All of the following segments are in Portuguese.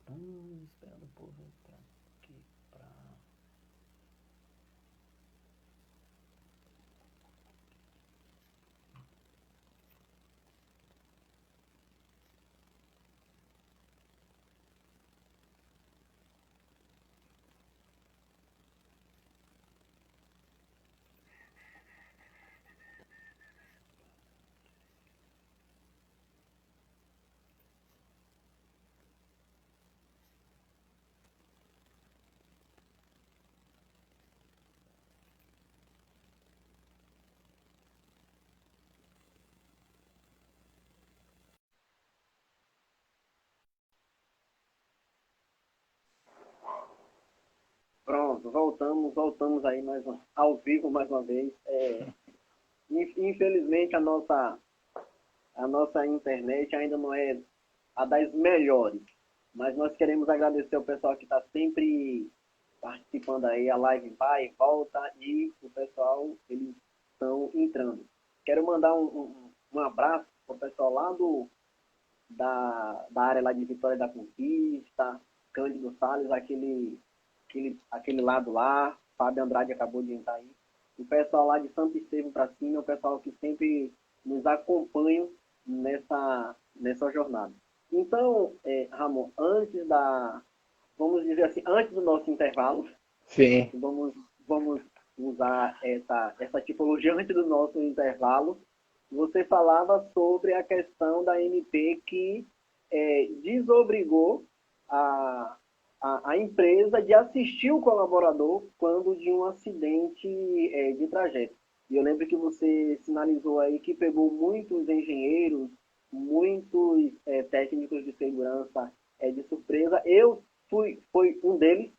Estamos esperando o povo entrar aqui pra... Pronto, voltamos aí ao vivo mais uma vez. Infelizmente a nossa internet ainda não é a das melhores, mas nós queremos agradecer o pessoal que está sempre participando aí, a live vai e volta e o pessoal, eles estão entrando. Quero mandar um abraço para o pessoal lá da área lá de Vitória da Conquista, Cândido Salles, aquele lado lá, Fábio Andrade acabou de entrar aí. O pessoal lá de Santo Estevão para cima, o pessoal que sempre nos acompanha nessa jornada. Então, Ramon, vamos dizer assim, antes do nosso intervalo, Sim, vamos usar essa tipologia antes do nosso intervalo. Você falava sobre a questão da MP que desobrigou a, a empresa de assistir o colaborador quando de um acidente de trajeto. E eu lembro que você sinalizou aí que pegou muitos engenheiros, muitos técnicos de segurança de surpresa. Fui um deles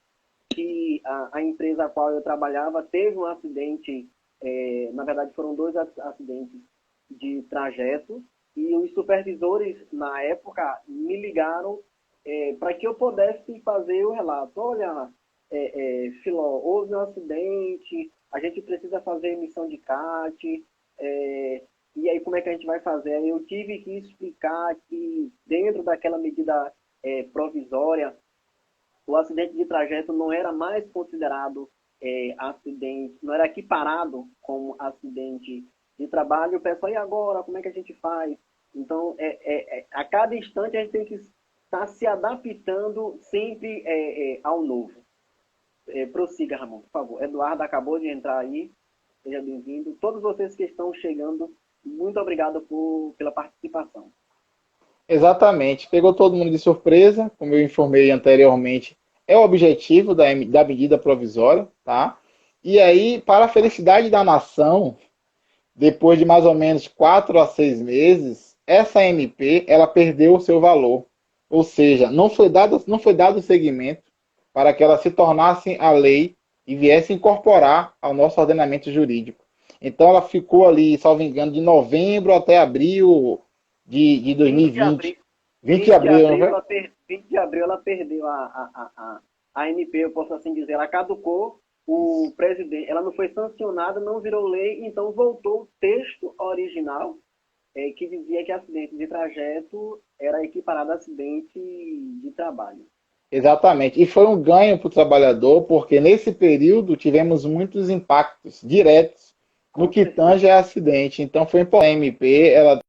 que a empresa a qual eu trabalhava teve um acidente, na verdade foram dois acidentes de trajeto, e os supervisores, na época, me ligaram para que eu pudesse fazer o relato. Olha, Filó, houve um acidente, a gente precisa fazer emissão de CAT, e aí como é que a gente vai fazer? Eu tive que explicar que dentro daquela medida provisória, o acidente de trajeto não era mais considerado acidente, não era equiparado como acidente de trabalho. O pessoal, e agora, como é que a gente faz? Então, a cada instante a gente tem que estar se adaptando sempre ao novo. Prossiga, Ramon, por favor. Eduardo acabou de entrar aí, seja bem-vindo. Todos vocês que estão chegando, muito obrigado pela participação. exatamente. Pegou todo mundo de surpresa, como eu informei anteriormente, é o objetivo da medida provisória, tá? E aí, para a felicidade da nação, depois de mais ou menos 4 a 6 meses, essa MP ela perdeu o seu valor. Ou seja, não foi dado seguimento para que ela se tornasse a lei e viesse incorporar ao nosso ordenamento jurídico. Então ela ficou ali, salvo engano, de novembro até abril de 20 de 2020. abril, 20 de abril, não foi? 20 de abril ela perdeu a MP, eu posso assim dizer, ela caducou, o presidente, ela não foi sancionada, não virou lei, então voltou o texto original que dizia que acidente de trajeto era equiparado a acidente de trabalho. Exatamente. E foi um ganho para o trabalhador, porque nesse período tivemos muitos impactos diretos no Com que certeza. tange a acidente. Então foi importante que a MP ela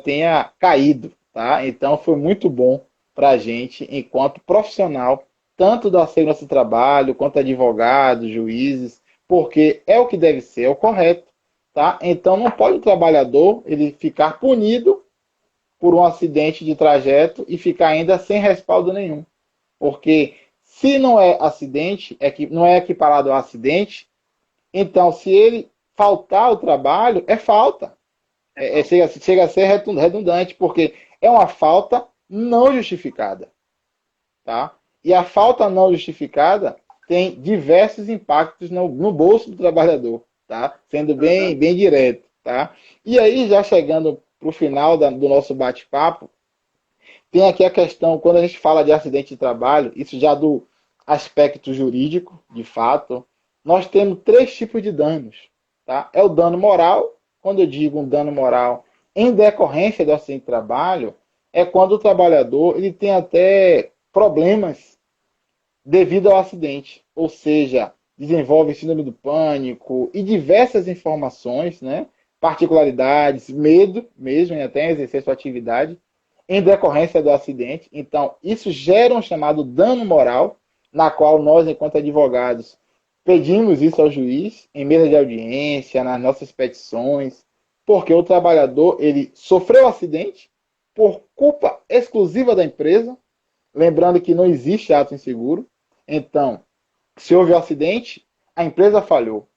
tenha caído, tá? Então foi muito bom para a gente, enquanto profissional, tanto da segurança do trabalho, quanto advogados, juízes, porque é o que deve ser, é o correto, tá? Então não pode o trabalhador ele ficar punido por um acidente de trajeto e ficar ainda sem respaldo nenhum. Porque se não é acidente, não é equiparado a acidente, então se ele faltar o trabalho, é falta. É falta. Chega a ser redundante, porque é uma falta não justificada. Tá? E a falta não justificada tem diversos impactos no bolso do trabalhador, tá? Sendo Uhum. bem direto. Tá? E aí, já chegando para o final do nosso bate-papo, tem aqui a questão, quando a gente fala de acidente de trabalho, isso já do aspecto jurídico, de fato, nós temos três tipos de danos. Tá? É o dano moral, quando eu digo um dano moral em decorrência do acidente de trabalho, é quando o trabalhador ele tem até problemas devido ao acidente, ou seja, desenvolve síndrome do pânico e diversas informações, né, particularidades, medo mesmo em até exercer sua atividade em decorrência do acidente. Então, isso gera um chamado dano moral, na qual nós, enquanto advogados, pedimos isso ao juiz em mesa de audiência, nas nossas petições, porque o trabalhador ele sofreu acidente por culpa exclusiva da empresa, lembrando que não existe ato inseguro. Então, se houve um acidente, a empresa falhou.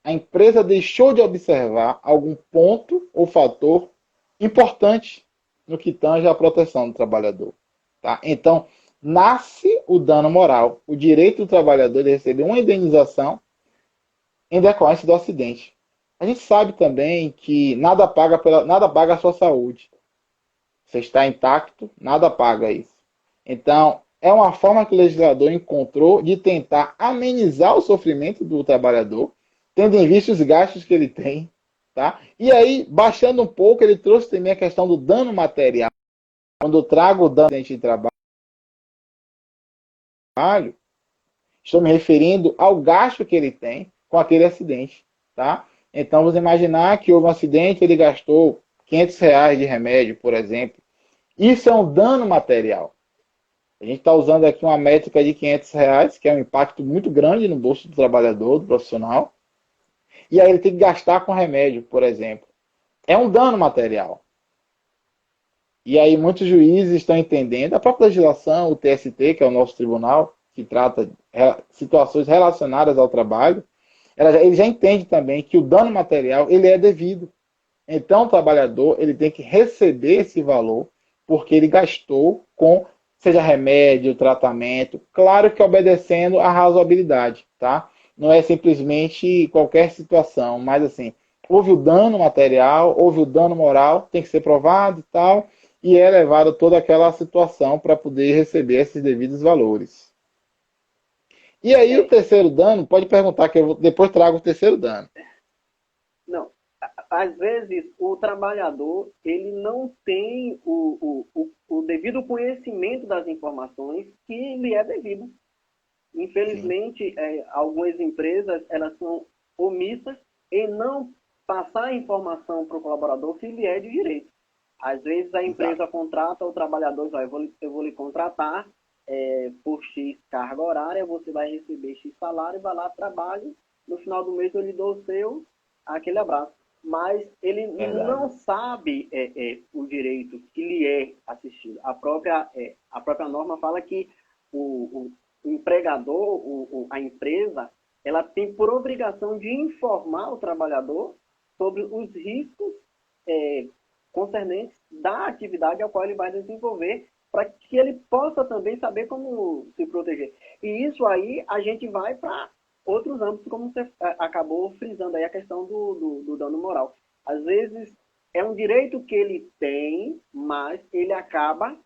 A empresa deixou de observar algum ponto ou fator importante no que tange à proteção do trabalhador. Tá? Então, nasce o dano moral, o direito do trabalhador de receber uma indenização em decorrência do acidente. A gente sabe também que nada paga a sua saúde. Você está intacto, nada paga isso. Então, é uma forma que o legislador encontrou de tentar amenizar o sofrimento do trabalhador, tendo em vista os gastos que ele tem. Tá? E aí, baixando um pouco, ele trouxe também a questão do dano material. Quando eu trago o dano de trabalho, estou me referindo ao gasto que ele tem com aquele acidente. Tá? Então, vamos imaginar que houve um acidente, ele gastou R$ 500 de remédio, por exemplo. Isso é um dano material. A gente está usando aqui uma métrica de R$ 500, que é um impacto muito grande no bolso do trabalhador, do profissional. E aí ele tem que gastar com remédio, por exemplo. É um dano material. E aí muitos juízes estão entendendo, a própria legislação, o TST, que é o nosso tribunal, que trata de situações relacionadas ao trabalho, ele já entende também que o dano material ele é devido. Então o trabalhador ele tem que receber esse valor porque ele gastou com, seja remédio, tratamento, claro que obedecendo à razoabilidade, tá? Não é simplesmente qualquer situação, mas assim, houve o dano material, houve o dano moral, tem que ser provado e tal, e é levado toda aquela situação para poder receber esses devidos valores. E aí o terceiro dano, pode perguntar que eu depois trago o terceiro dano. Não, às vezes o trabalhador ele não tem o devido conhecimento das informações que lhe é devido. Infelizmente, algumas empresas elas são omissas em não passar a informação para o colaborador que lhe é de direito. Às vezes a empresa contrata o trabalhador, eu vou lhe contratar por X carga horária, você vai receber X salário, vai lá, trabalhe, no final do mês eu lhe dou o seu, aquele abraço. Mas ele não sabe o direito que lhe é assistido. A própria norma fala que o empregador, a empresa, ela tem por obrigação de informar o trabalhador sobre os riscos concernentes da atividade a qual ele vai desenvolver, para que ele possa também saber como se proteger. E isso aí a gente vai para outros âmbitos, como você acabou frisando aí a questão do dano moral. Às vezes é um direito que ele tem, mas ele acaba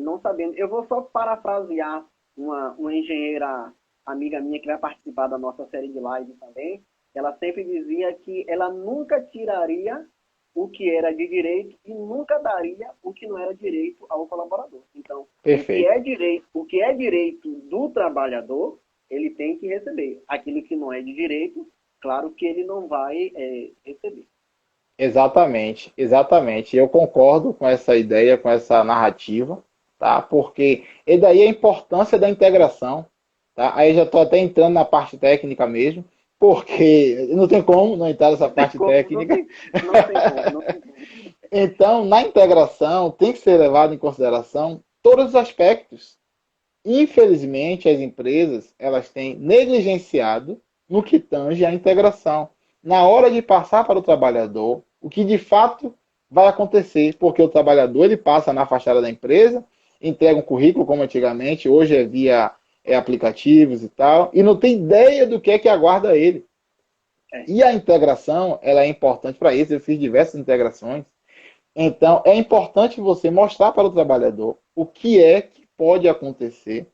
não sabendo. Eu vou só parafrasear uma engenheira amiga minha que vai participar da nossa série de live também. Ela sempre dizia que ela nunca tiraria o que era de direito e nunca daria o que não era direito ao colaborador. Então, o que é direito do trabalhador, ele tem que receber. Aquilo que não é de direito, claro que ele não vai receber. Exatamente, exatamente. Eu concordo com essa ideia, com essa narrativa, tá? Porque e daí a importância da integração, tá? Aí já estou até entrando na parte técnica mesmo, porque não tem como não entrar nessa parte técnica. Não tem como. Então, na integração, tem que ser levado em consideração todos os aspectos. Infelizmente, as empresas elas têm negligenciado no que tange à integração. Na hora de passar para o trabalhador, o que de fato vai acontecer, porque o trabalhador ele passa na fachada da empresa, entrega um currículo como antigamente, hoje é via aplicativos e tal, e não tem ideia do que é que aguarda ele. E a integração ela é importante para isso, eu fiz diversas integrações. Então, é importante você mostrar para o trabalhador o que é que pode acontecer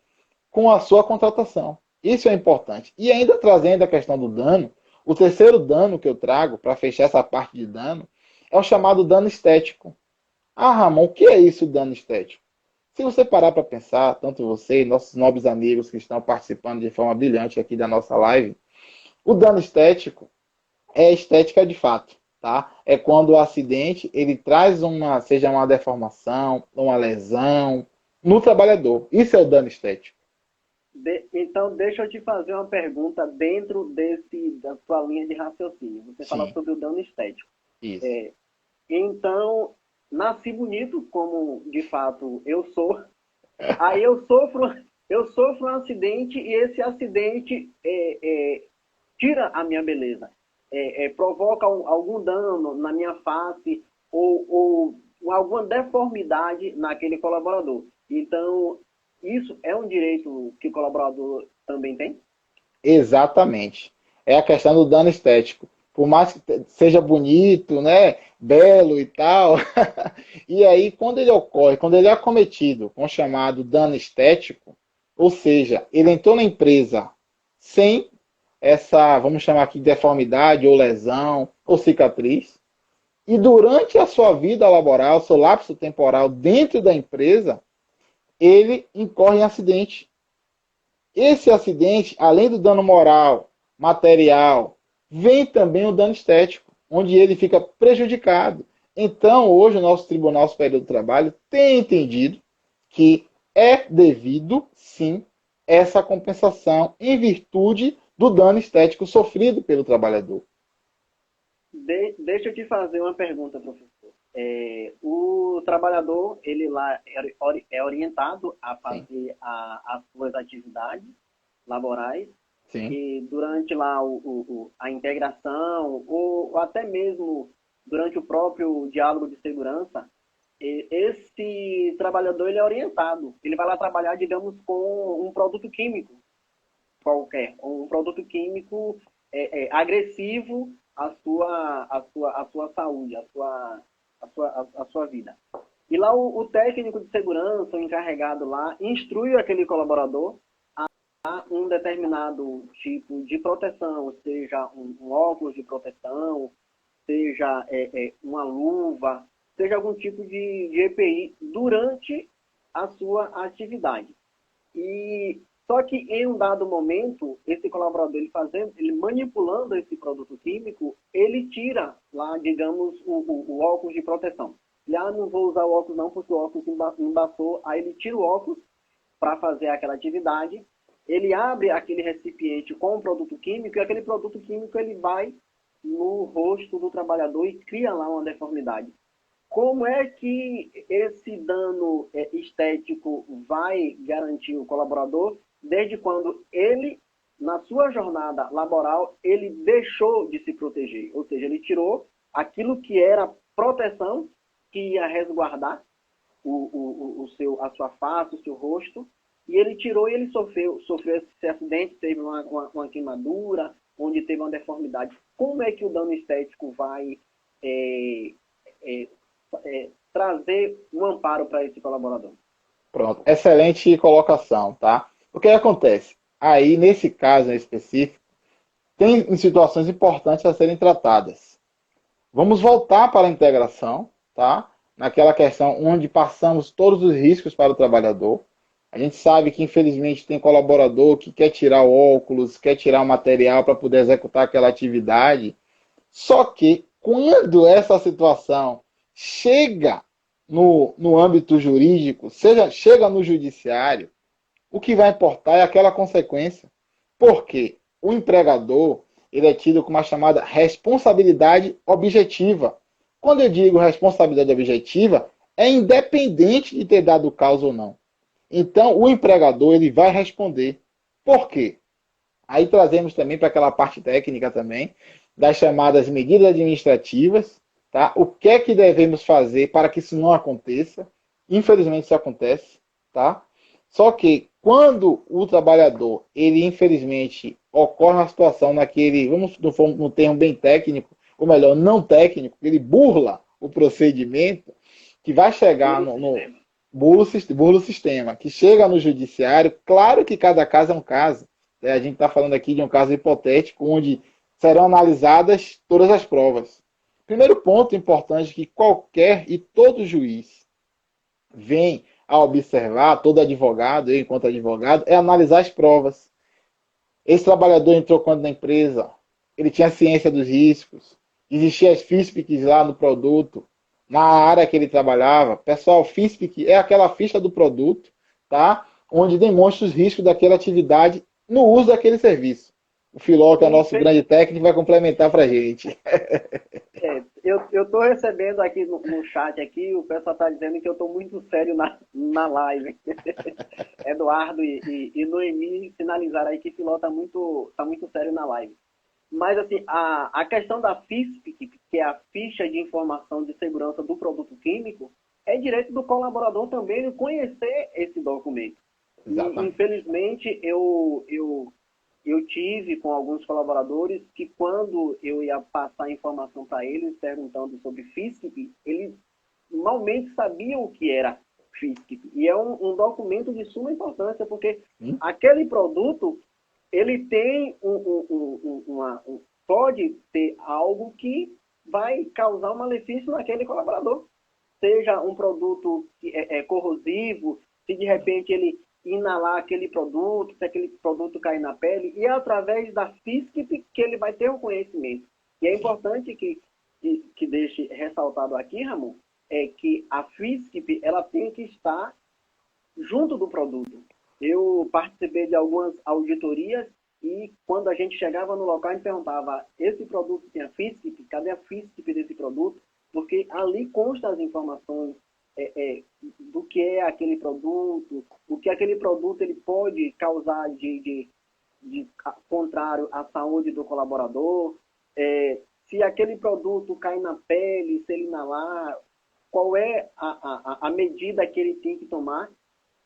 com a sua contratação. Isso é importante. E ainda trazendo a questão do dano, o terceiro dano que eu trago, para fechar essa parte de dano, é o chamado dano estético. Ah, Ramon, o que é isso, dano estético? Se você parar para pensar, tanto você e nossos nobres amigos que estão participando de forma brilhante aqui da nossa live, o dano estético é estética de fato, tá? É quando o acidente ele traz seja uma deformação, uma lesão no trabalhador. Isso é o dano estético. Então, deixa eu te fazer uma pergunta dentro da sua linha de raciocínio. Você fala Sim. sobre o dano estético. Isso. Então, nasci bonito, como de fato eu sou. Aí eu sofro um acidente e esse acidente tira a minha beleza. Provoca algum dano na minha face ou alguma deformidade naquele colaborador. Então, isso é um direito que o colaborador também tem? Exatamente. É a questão do dano estético. Por mais que seja bonito, né, belo e tal, e aí quando ele ocorre, quando ele é acometido com o chamado dano estético, ou seja, ele entrou na empresa sem essa, vamos chamar aqui de deformidade ou lesão ou cicatriz, e durante a sua vida laboral, seu lapso temporal dentro da empresa, ele incorre em acidente. Esse acidente, além do dano moral, material, vem também o dano estético, onde ele fica prejudicado. Então, hoje, o nosso Tribunal Superior do Trabalho tem entendido que é devido, sim, essa compensação em virtude do dano estético sofrido pelo trabalhador. Deixa eu te fazer uma pergunta, professor. O trabalhador, ele lá é orientado a Sim. fazer as suas atividades laborais Sim. e durante lá a integração ou até mesmo durante o próprio diálogo de segurança, esse trabalhador ele é orientado. Ele vai lá trabalhar, digamos, com um produto químico qualquer, um produto químico agressivo à sua saúde, à sua vida. E lá o técnico de segurança, o encarregado lá, instrui aquele colaborador a um determinado tipo de proteção, seja um óculos de proteção, seja uma luva, seja algum tipo de EPI durante a sua atividade. E só que em um dado momento, esse colaborador ele manipulando esse produto químico, ele tira lá, digamos, o óculos de proteção. Ele, não vou usar o óculos não, porque o óculos embaçou. Aí ele tira o óculos para fazer aquela atividade. Ele abre aquele recipiente com o produto químico e aquele produto químico ele vai no rosto do trabalhador e cria lá uma deformidade. Como é que esse dano estético vai garantir o colaborador desde quando ele, na sua jornada laboral, ele deixou de se proteger? Ou seja, ele tirou aquilo que era proteção, que ia resguardar a sua face, o seu rosto, e ele tirou e ele sofreu esse acidente, teve uma queimadura, onde teve uma deformidade. Como é que o dano estético vai trazer um amparo para esse colaborador? Pronto, excelente colocação, tá? O que acontece? Aí, nesse caso em específico, tem situações importantes a serem tratadas. Vamos voltar para a integração, tá? Naquela questão onde passamos todos os riscos para o trabalhador. A gente sabe que, infelizmente, tem colaborador que quer tirar o óculos, quer tirar o material para poder executar aquela atividade. Só que, quando essa situação chega no âmbito jurídico, chega no judiciário, o que vai importar é aquela consequência. Porque o empregador ele é tido com uma chamada responsabilidade objetiva. Quando eu digo responsabilidade objetiva, é independente de ter dado causa ou não. Então, o empregador ele vai responder. Por quê? Aí trazemos também para aquela parte técnica também, das chamadas medidas administrativas, tá? O que é que devemos fazer para que isso não aconteça? Infelizmente isso acontece, tá? Só que quando o trabalhador, ele infelizmente ocorre uma situação naquele, vamos no termo bem técnico, ou melhor, não técnico, ele burla o procedimento, que vai chegar burla o sistema, que chega no judiciário, claro que cada caso é um caso. A gente está falando aqui de um caso hipotético, onde serão analisadas todas as provas. Primeiro ponto importante que qualquer e todo juiz vem a observar, todo advogado, eu enquanto advogado, é analisar as provas. Esse trabalhador entrou quando na empresa, ele tinha ciência dos riscos, existia as FISPICs lá no produto, na área que ele trabalhava. Pessoal, FISPIC é aquela ficha do produto, tá? Onde demonstra os riscos daquela atividade no uso daquele serviço. O Filó, que é o nosso grande técnico, vai complementar para a gente. Eu estou recebendo aqui no chat aqui, o pessoal está dizendo que eu estou muito sério na live. Eduardo e Noemi sinalizaram aí que o Filó está muito sério na live. Mas, assim, a questão da FISP, que é a ficha de informação de segurança do produto químico, é direito do colaborador também conhecer esse documento. E, infelizmente, eu tive com alguns colaboradores que quando eu ia passar informação para eles, perguntando sobre FISP, eles malmente sabiam o que era FISP. E é um documento de suma importância, porque aquele produto, ele tem pode ter algo que vai causar um malefício naquele colaborador. Seja um produto que é corrosivo, se de repente ele inalar aquele produto, se aquele produto cair na pele, e é através da FISP que ele vai ter o conhecimento. E é importante que deixe ressaltado aqui, Ramon, é que a FISP ela tem que estar junto do produto. Eu participei de algumas auditorias e quando a gente chegava no local, a gente perguntava, esse produto tem a FISP? Cadê a FISP desse produto? Porque ali consta as informações do que é aquele produto, o que aquele produto ele pode causar de contrário à saúde do colaborador, se aquele produto cai na pele, se ele inalar, qual é a medida que ele tem que tomar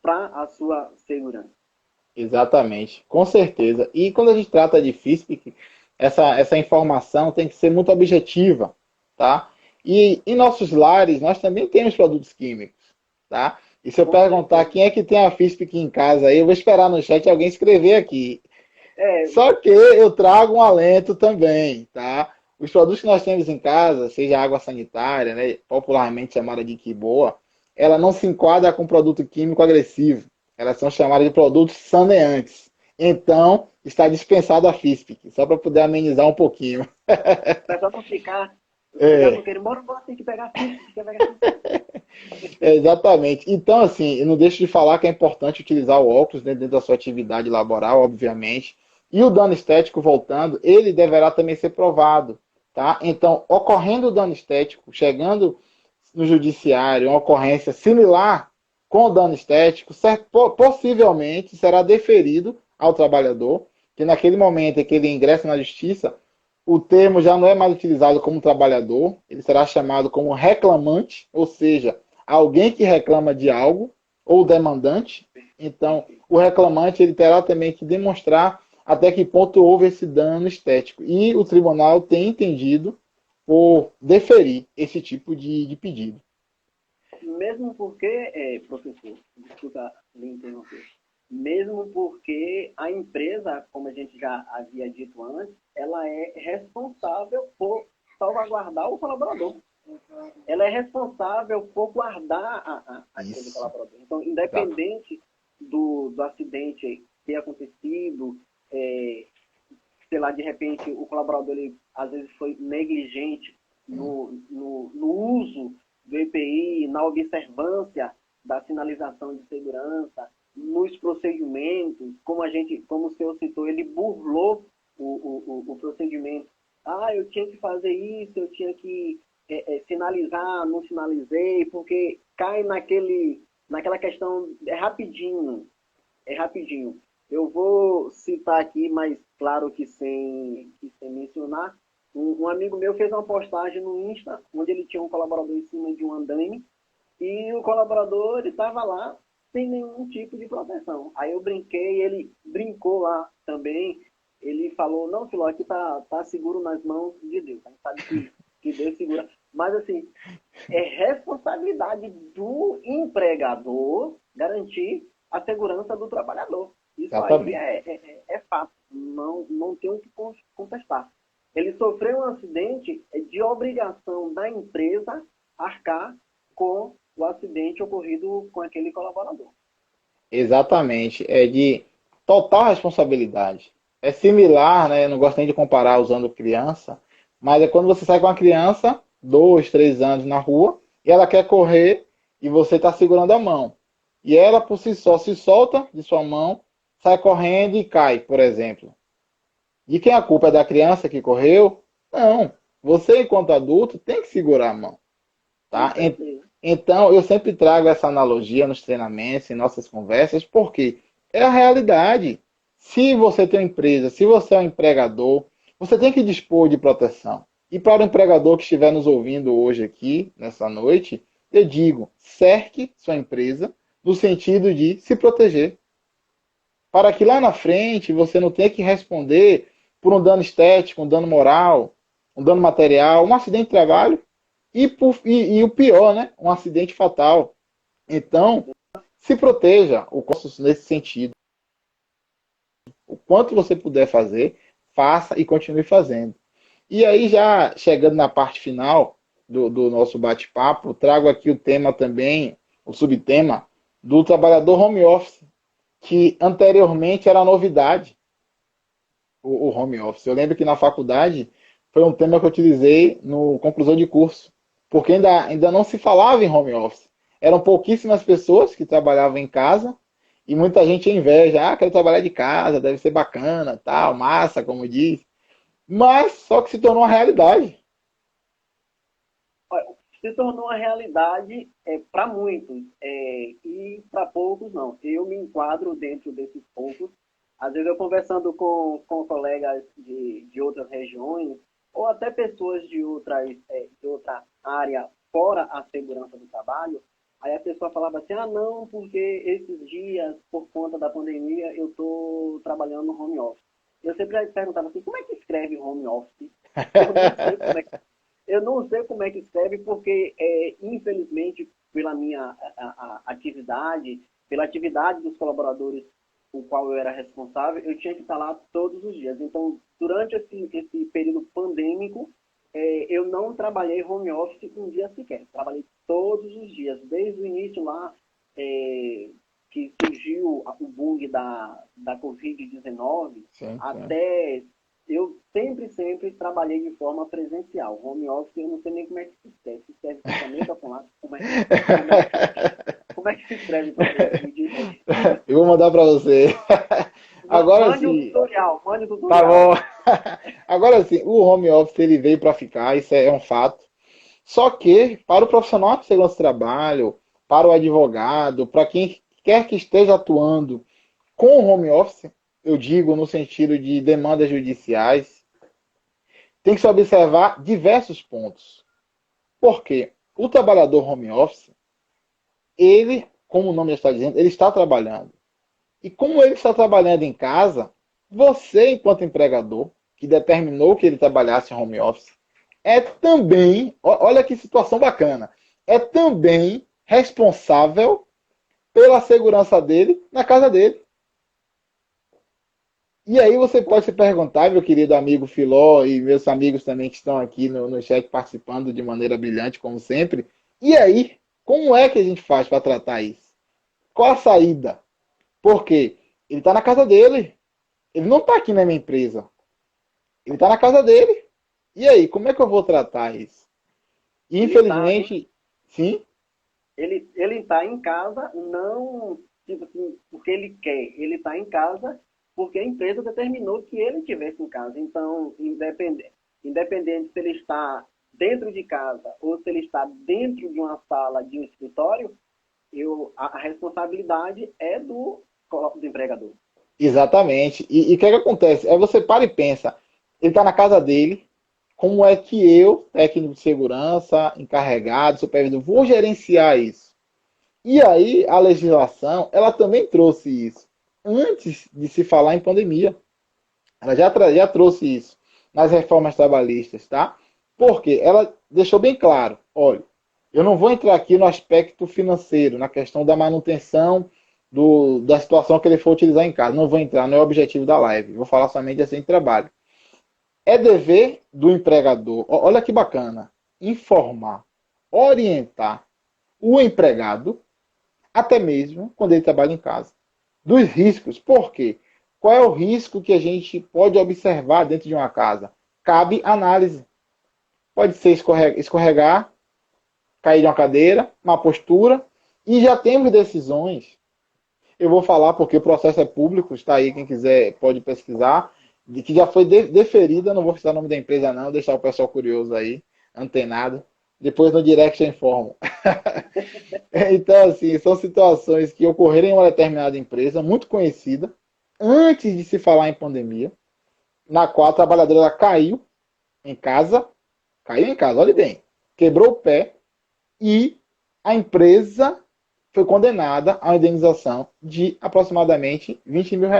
para a sua segurança. Exatamente, com certeza. E quando a gente trata de FISP, essa informação tem que ser muito objetiva, tá? E em nossos lares, nós também temos produtos químicos, tá? E se eu perguntar quem é que tem a FISP aqui em casa, aí eu vou esperar no chat alguém escrever aqui. Só que eu trago um alento também, tá? Os produtos que nós temos em casa, seja água sanitária, né, popularmente chamada de Quiboa, ela não se enquadra com produto químico agressivo. Elas são chamadas de produtos saneantes. Então, está dispensado a FISP, só para poder amenizar um pouquinho. Para não ficar tem que pegar FISP, Exatamente. Então, assim, eu não deixo de falar que é importante utilizar o óculos dentro da sua atividade laboral, obviamente. E o dano estético, voltando, ele deverá também ser provado. Tá? Então, ocorrendo o dano estético, chegando no judiciário, uma ocorrência similar com o dano estético, possivelmente será deferido ao trabalhador, que naquele momento em que ele ingressa na justiça, o termo já não é mais utilizado como trabalhador, ele será chamado como reclamante, ou seja, alguém que reclama de algo, ou demandante. Então, o reclamante ele terá também que demonstrar até que ponto houve esse dano estético. E o tribunal tem entendido por deferir esse tipo de pedido. Mesmo porque, professor, desculpa lhe interromper, mesmo porque a empresa, como a gente já havia dito antes, ela é responsável por salvaguardar o colaborador. Ela é responsável por guardar aquele colaborador. Então, independente do acidente ter acontecido, sei lá, de repente o colaborador ele, às vezes foi negligente no uso do EPI, na observância da sinalização de segurança, nos procedimentos, como o senhor citou, ele burlou o procedimento. Eu tinha que fazer isso, eu tinha que sinalizar, não sinalizei, porque cai naquela questão, é rapidinho. Eu vou citar aqui, mas claro que sem mencionar, um amigo meu fez uma postagem no Insta, onde ele tinha um colaborador em cima de um andaime, e o colaborador estava lá sem nenhum tipo de proteção. Aí eu brinquei, ele brincou lá também, ele falou, não, Filó, aqui tá seguro nas mãos de Deus. A gente sabe que Deus segura. Mas, assim, é responsabilidade do empregador garantir a segurança do trabalhador. Isso aí é fato. Não tem o que contestar. Ele sofreu um acidente, de obrigação da empresa arcar com o acidente ocorrido com aquele colaborador. Exatamente. É de total responsabilidade. É similar, né? Eu não gosto nem de comparar usando criança, mas é quando você sai com uma criança, 2, 3 anos na rua, e ela quer correr e você está segurando a mão. E ela, por si só, se solta de sua mão, sai correndo e cai, por exemplo. De quem a culpa é da criança que correu? Não. Você, enquanto adulto, tem que segurar a mão. Com Tá? certeza. Então, eu sempre trago essa analogia nos treinamentos, em nossas conversas, porque é a realidade. Se você tem uma empresa, se você é um empregador, você tem que dispor de proteção. E para o empregador que estiver nos ouvindo hoje aqui, nessa noite, eu digo, cerque sua empresa no sentido de se proteger. Para que lá na frente você não tenha que responder por um dano estético, um dano moral, um dano material, um acidente de trabalho e o pior, né? Um acidente fatal. Então, se proteja o curso nesse sentido. O quanto você puder fazer, faça e continue fazendo. E aí, já chegando na parte final do nosso bate-papo, trago aqui o tema também, o subtema do trabalhador home office, que anteriormente era novidade, o home office. Eu lembro que na faculdade foi um tema que eu utilizei no conclusão de curso, porque ainda não se falava em home office. Eram pouquíssimas pessoas que trabalhavam em casa e muita gente tinha inveja. Ah, quero trabalhar de casa, deve ser bacana, tal, massa, como diz. Mas só que se tornou uma realidade. Olha, se tornou uma realidade para muitos e para poucos não. Eu me enquadro dentro desses poucos. Às vezes eu conversando com colegas de outras regiões ou até pessoas de outra área fora a segurança do trabalho, aí a pessoa falava assim, ah não, porque esses dias, por conta da pandemia, eu estou trabalhando no home office. Eu sempre perguntava assim, como é que escreve home office? Eu não sei como é que eu não sei como é que escreve, porque, infelizmente, pela minha atividade, pela atividade dos colaboradores com o qual eu era responsável, eu tinha que estar lá todos os dias. Então, durante esse período pandêmico, eu não trabalhei home office um dia sequer. Trabalhei todos os dias, desde o início lá, que surgiu o bug da Covid-19, Sim, sim. até eu sempre trabalhei de forma presencial. Home office, eu não sei nem como é que se escreve. Se escreve com caneta ou com lápis? Como é que se escreve? Me diz aí. Eu vou mandar para você. Agora Mande um sim. tutorial, mande um Tá tutorial. bom. Agora sim, o home office ele veio para ficar, isso é um fato. Só que para o profissional de segurança do trabalho, para o advogado, para quem quer que esteja atuando com o home office, eu digo no sentido de demandas judiciais, tem que se observar diversos pontos. Por quê? O trabalhador home office, ele, como o nome já está dizendo, ele está trabalhando. E como ele está trabalhando em casa, você, enquanto empregador, que determinou que ele trabalhasse em home office, é também, olha que situação bacana, é também responsável pela segurança dele na casa dele. E aí você pode se perguntar, meu querido amigo Filó e meus amigos também que estão aqui no chat participando de maneira brilhante, como sempre, e aí, como é que a gente faz para tratar isso? Qual a saída? Porque ele está na casa dele, ele não está aqui na minha empresa, ele está na casa dele. E aí, como é que eu vou tratar isso? Ele está Infelizmente, sim, ele tá em casa, não tipo assim, porque ele quer. Ele está em casa porque a empresa determinou que ele estivesse em casa. Então, independente se ele está dentro de casa ou se ele está dentro de uma sala, de um escritório, a responsabilidade é do empregador. exatamente. E o que é que acontece? É você para e pensa, ele está na casa dele, como é que eu, técnico de segurança, encarregado, supervisor, vou gerenciar isso? E aí a legislação, ela também trouxe isso. Antes de se falar em pandemia, ela já trouxe isso nas reformas trabalhistas, tá? Porque ela deixou bem claro, olha, eu não vou entrar aqui no aspecto financeiro, na questão da manutenção da situação que ele for utilizar em casa. Não vou entrar, não é o objetivo da live. Vou falar somente assim de trabalho. É dever do empregador, olha que bacana, informar, orientar o empregado, até mesmo quando ele trabalha em casa. Dos riscos, por quê? Qual é o risco que a gente pode observar dentro de uma casa? Cabe análise. Pode ser escorregar, cair de uma cadeira, uma postura, e já temos decisões. Eu vou falar porque o processo é público, está aí, quem quiser pode pesquisar, de que já foi deferida, não vou citar o nome da empresa não, deixar o pessoal curioso aí, antenado. Depois no direct eu informo. Então, assim, são situações que ocorreram em uma determinada empresa, muito conhecida, antes de se falar em pandemia, na qual a trabalhadora caiu em casa, olhe bem, quebrou o pé e a empresa foi condenada a uma indenização de aproximadamente R$ 20 mil.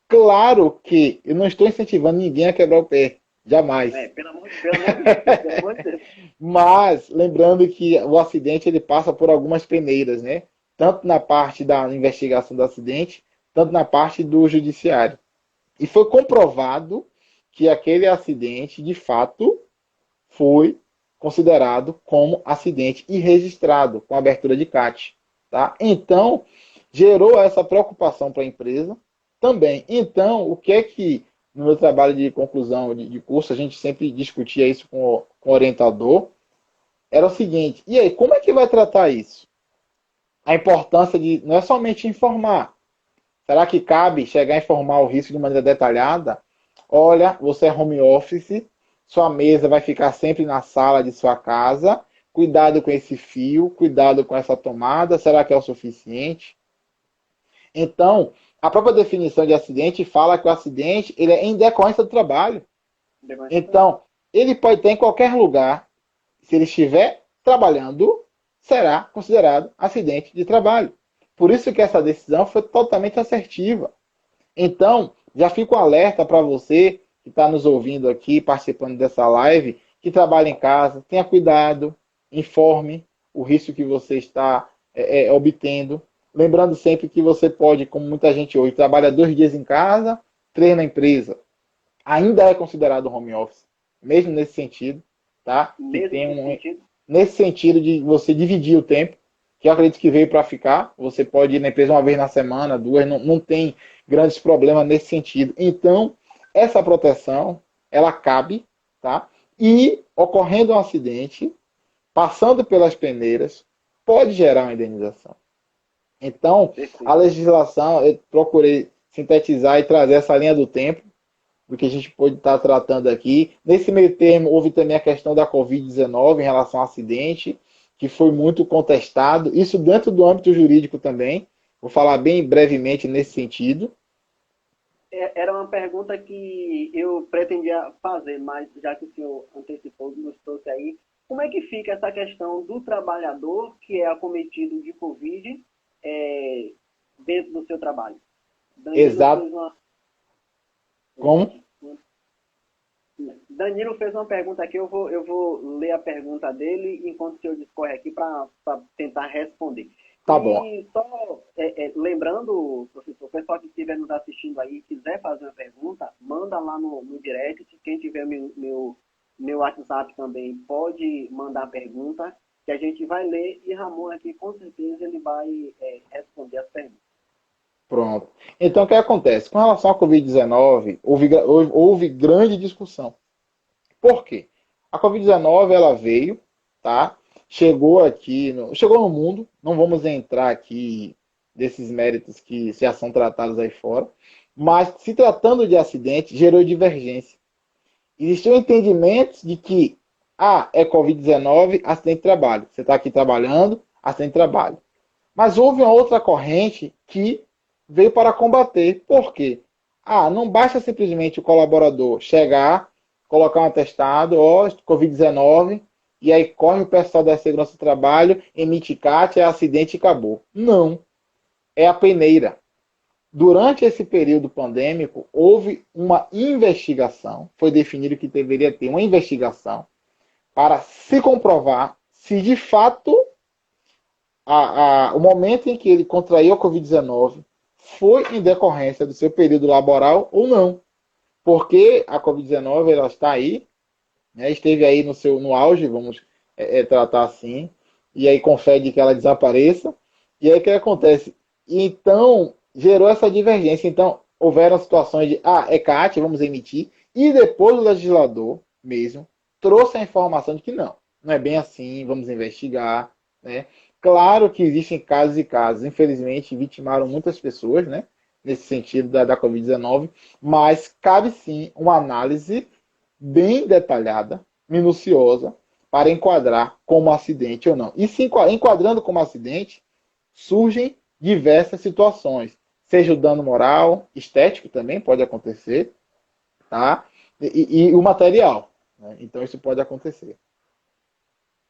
Claro que eu não estou incentivando ninguém a quebrar o pé, jamais. Pelo amor de Deus. Mas, lembrando que o acidente ele passa por algumas peneiras, né? Tanto na parte da investigação do acidente, tanto na parte do judiciário. E foi comprovado que aquele acidente, de fato, foi considerado como acidente e registrado com abertura de CAT. Tá? Então, gerou essa preocupação para a empresa também. Então, o que é que, no meu trabalho de conclusão de curso, a gente sempre discutia isso com o orientador, era o seguinte, e aí, como é que vai tratar isso? A importância de, não é somente informar. Será que cabe chegar a informar o risco de maneira detalhada? Olha, você é home office, sua mesa vai ficar sempre na sala de sua casa, cuidado com esse fio, cuidado com essa tomada, será que é o suficiente? Então, a própria definição de acidente fala que o acidente ele é em decorrência do trabalho. Então, ele pode estar em qualquer lugar. Se ele estiver trabalhando, será considerado acidente de trabalho. Por isso que essa decisão foi totalmente assertiva. Então, já fico alerta para você que está nos ouvindo aqui, participando dessa live, que trabalha em casa, tenha cuidado, informe o risco que você está obtendo. Lembrando sempre que você pode, como muita gente hoje, trabalha 2 dias em casa, 3 na empresa. Ainda é considerado home office, mesmo nesse sentido. Tá? Nesse sentido de você dividir o tempo, que eu acredito que veio para ficar. Você pode ir na empresa uma vez na semana, 2, não tem grandes problemas nesse sentido. Então, essa proteção, ela cabe, tá? E ocorrendo um acidente, passando pelas peneiras, pode gerar uma indenização. Então, a legislação, eu procurei sintetizar e trazer essa linha do tempo, do que a gente pode estar tratando aqui. Nesse meio termo, houve também a questão da Covid-19 em relação ao acidente, que foi muito contestado. Isso dentro do âmbito jurídico também. Vou falar bem brevemente nesse sentido. Era uma pergunta que eu pretendia fazer, mas já que o senhor antecipou, nos trouxe aí, como é que fica essa questão do trabalhador que é acometido de Covid dentro do seu trabalho? Exato. Como? Danilo fez uma pergunta aqui, eu vou ler a pergunta dele enquanto o senhor discorre aqui para tentar responder. Tá bom. E só lembrando, professor, o pessoal que estiver nos assistindo aí e quiser fazer uma pergunta, manda lá no direct. Quem tiver meu WhatsApp também pode mandar a pergunta, que a gente vai ler e Ramon aqui com certeza ele vai responder as perguntas. Pronto. Então, o que acontece? Com relação à Covid-19, houve grande discussão. Por quê? A Covid-19, ela veio, tá? Chegou no mundo, não vamos entrar aqui desses méritos que já são tratados aí fora, mas se tratando de acidente, gerou divergência. Existiam entendimentos de que, é Covid-19, acidente de trabalho. Você está aqui trabalhando, acidente de trabalho. Mas houve uma outra corrente que veio para combater. Por quê? Não basta simplesmente o colaborador chegar, colocar um atestado, Covid-19, e aí corre o pessoal da segurança do trabalho, emite CAT, acidente e acabou. Não. É a peneira. Durante esse período pandêmico, houve uma investigação, foi definido que deveria ter uma investigação para se comprovar se de fato o momento em que ele contraiu a Covid-19 foi em decorrência do seu período laboral ou não. Porque a Covid-19 ela está aí, né, esteve aí no auge, vamos tratar assim, e aí com fé de que ela desapareça. E aí o que acontece? Então, gerou essa divergência. Então, houveram situações de, é CAT, vamos emitir, e depois o legislador mesmo trouxe a informação de que não é bem assim, vamos investigar, né? Claro que existem casos e casos, infelizmente, vitimaram muitas pessoas, né? Nesse sentido da Covid-19, mas cabe sim uma análise bem detalhada, minuciosa, para enquadrar como acidente ou não. E se enquadrando como acidente, surgem diversas situações, seja o dano moral, estético também pode acontecer, tá? E o material, né? Então isso pode acontecer.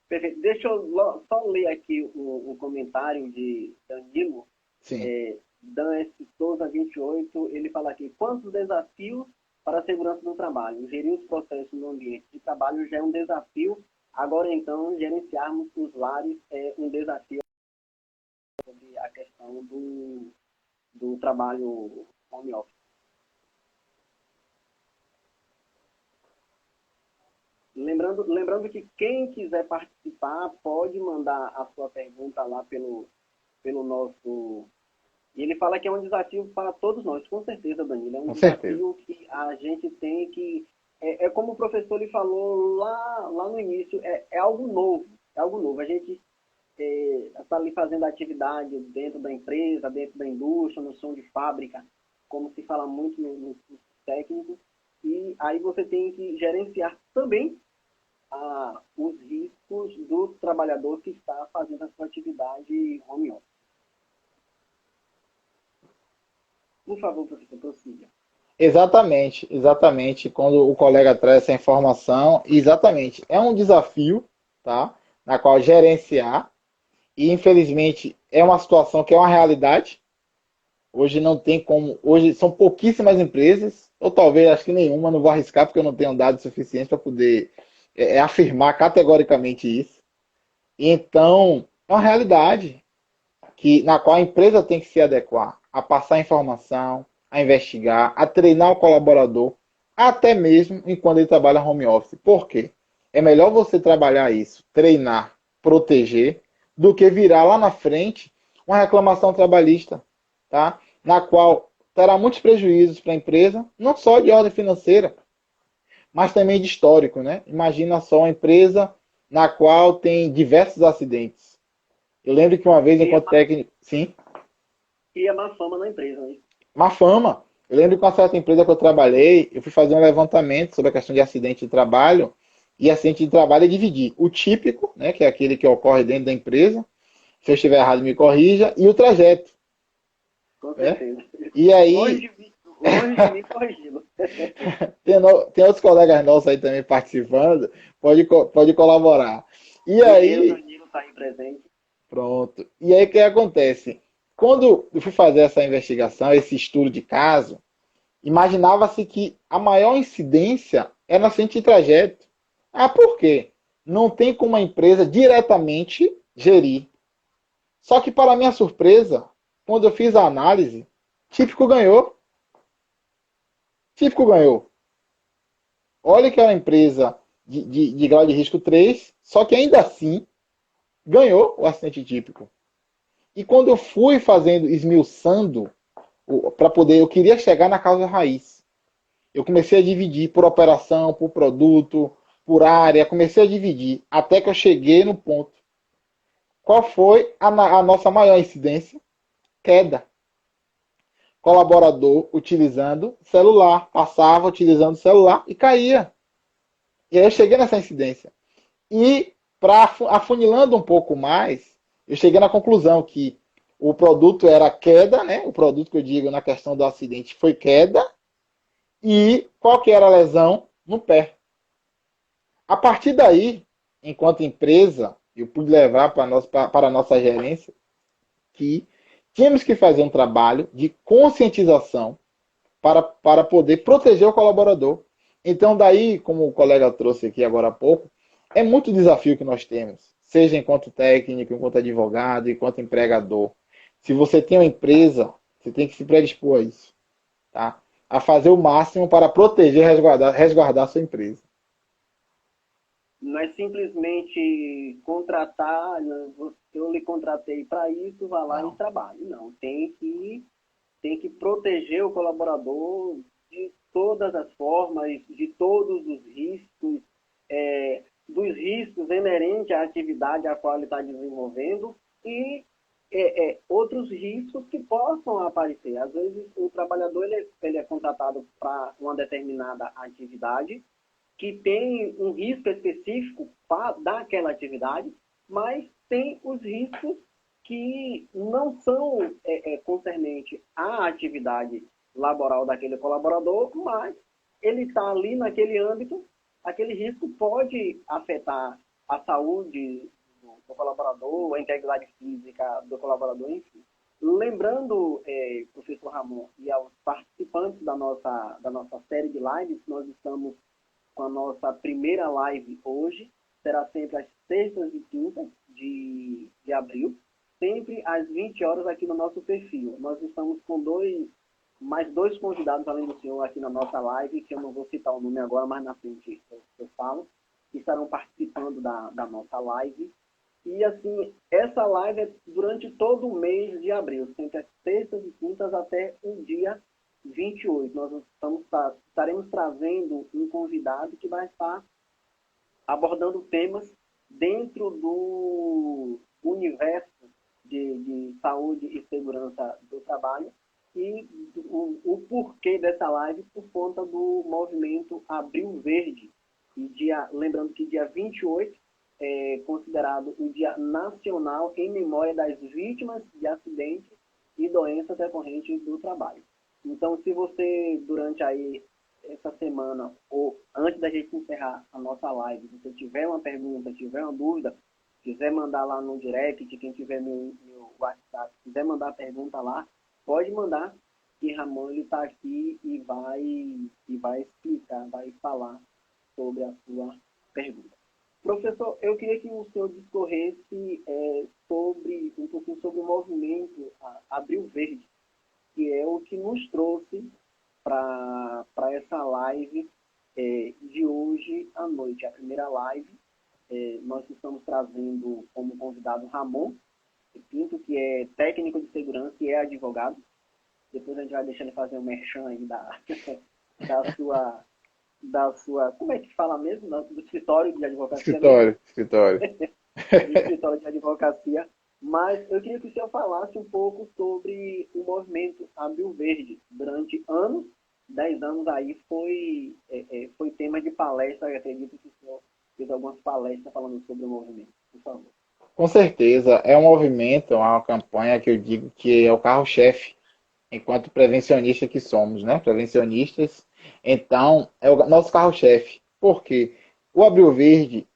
Perfeito. Deixa eu só ler aqui o comentário de Danilo. Sim. Dan S. Souza 28, ele fala aqui: quantos desafios para a segurança do trabalho? Gerir os processos no ambiente de trabalho já é um desafio. Agora, então, gerenciarmos os lares é um desafio sobre a questão do trabalho home office. Lembrando que quem quiser participar pode mandar a sua pergunta lá pelo nosso... E ele fala que é um desafio para todos nós, com certeza, Danilo. É um desafio que a gente tem que... É como o professor lhe falou lá no início, é algo novo. É algo novo. A gente está ali fazendo atividade dentro da empresa, dentro da indústria, no chão de fábrica, como se fala muito no técnico. E aí você tem que gerenciar também os riscos do trabalhador que está fazendo a sua atividade home office. Por favor, professor, prossiga. Exatamente. Quando o colega traz essa informação, exatamente, é um desafio, tá? Na qual gerenciar, e infelizmente é uma situação que é uma realidade. Hoje não tem como, hoje são pouquíssimas empresas, ou talvez acho que nenhuma, não vou arriscar porque eu não tenho dados suficientes para poder afirmar categoricamente isso. Então, é uma realidade na qual a empresa tem que se adequar a passar informação, a investigar, a treinar o colaborador, até mesmo enquanto ele trabalha home office. Por quê? É melhor você trabalhar isso, treinar, proteger, do que virar lá na frente uma reclamação trabalhista, tá? Na qual terá muitos prejuízos para a empresa, não só de ordem financeira, mas também de histórico, né? Imagina só uma empresa na qual tem diversos acidentes. Eu lembro que uma vez, enquanto técnico... Sim? E a má fama na empresa, né? Má fama. Eu lembro que uma certa empresa que eu trabalhei, eu fui fazer um levantamento sobre a questão de acidente de trabalho, e acidente de trabalho é dividir o típico, né, que é aquele que ocorre dentro da empresa, se eu estiver errado me corrija, e o trajeto. Com certeza. E aí... Longe de mim corrigindo. Tem outros colegas nossos aí também participando, pode colaborar. E aí... O Danilo está aí presente. Pronto. E aí o que acontece? Quando eu fui fazer essa investigação, esse estudo de caso, imaginava-se que a maior incidência era no acidente de trajeto. Por quê? Não tem como a empresa diretamente gerir. Só que, para minha surpresa, quando eu fiz a análise, Típico ganhou. Típico ganhou. Olha que é uma empresa de grau de risco 3, só que ainda assim ganhou o acidente típico. E quando eu fui esmiuçando, eu queria chegar na causa raiz. Eu comecei a dividir por operação, por produto, por área, comecei a dividir, até que eu cheguei no ponto. Qual foi a nossa maior incidência? Queda. Colaborador utilizando celular, passava utilizando celular e caía. E aí eu cheguei nessa incidência. E, afunilando um pouco mais, eu cheguei na conclusão que o produto era queda, né? O produto que eu digo na questão do acidente foi queda. E qual que era a lesão? No pé. A partir daí, enquanto empresa, eu pude levar para a nossa gerência que tínhamos que fazer um trabalho de conscientização para poder proteger o colaborador. Então, daí, como o colega trouxe aqui agora há pouco, é muito desafio que nós temos, seja enquanto técnico, enquanto advogado, enquanto empregador. Se você tem uma empresa, você tem que se predispor a isso, tá? A fazer o máximo para proteger e resguardar a sua empresa. Não é simplesmente contratar, eu lhe contratei para isso, vá lá Não. e trabalhe. Não, tem que proteger o colaborador de todas as formas, de todos os riscos, dos riscos inerentes à atividade a qual ele está desenvolvendo e outros riscos que possam aparecer. Às vezes, o trabalhador ele é contratado para uma determinada atividade que tem um risco específico daquela atividade, mas tem os riscos que não são concernentes à atividade laboral daquele colaborador, mas ele está ali naquele âmbito, aquele risco pode afetar a saúde do colaborador, a integridade física do colaborador, enfim. Lembrando, professor Ramon, e aos participantes da nossa série de lives, nós estamos com a nossa primeira live hoje, será sempre às sextas e quintas de abril, sempre às 20 horas aqui no nosso perfil. Nós estamos com mais dois convidados, além do senhor, aqui na nossa live, que eu não vou citar o nome agora, mas na frente eu falo, que estarão participando da nossa live. E, assim, essa live é durante todo o mês de abril, sempre às sextas e quintas até o dia 28. Nós estaremos trazendo um convidado que vai estar abordando temas dentro do universo de saúde e segurança do trabalho e o porquê dessa live por conta do movimento Abril Verde. E lembrando que dia 28 é considerado o Dia Nacional em memória das vítimas de acidentes e doenças decorrentes do trabalho. Então, se você, durante aí essa semana, ou antes da gente encerrar a nossa live, se você tiver uma pergunta, tiver uma dúvida, quiser mandar lá no direct, quem tiver meu WhatsApp, quiser mandar a pergunta lá, pode mandar, que Ramon está aqui e vai explicar, vai falar sobre a sua pergunta. Professor, eu queria que o senhor discorresse um pouquinho sobre o movimento Abril Verde, que é o que nos trouxe para essa live de hoje à noite. A primeira live, nós estamos trazendo como convidado Ramon Pinto, que é técnico de segurança e é advogado. Depois a gente vai deixando ele fazer um merchan aí da sua, como é que fala mesmo? Do escritório de advocacia. Escritório. Do escritório de advocacia. Mas eu queria que o senhor falasse um pouco sobre o movimento Abril Verde. Durante 10 anos aí, foi tema de palestra. Eu acredito que o senhor fez algumas palestras falando sobre o movimento. Por favor. Com certeza, é um movimento, é uma campanha que eu digo que é o carro-chefe, enquanto prevencionista que somos, né? Prevencionistas. Então, é o nosso carro-chefe. Por quê? O Abril Verde,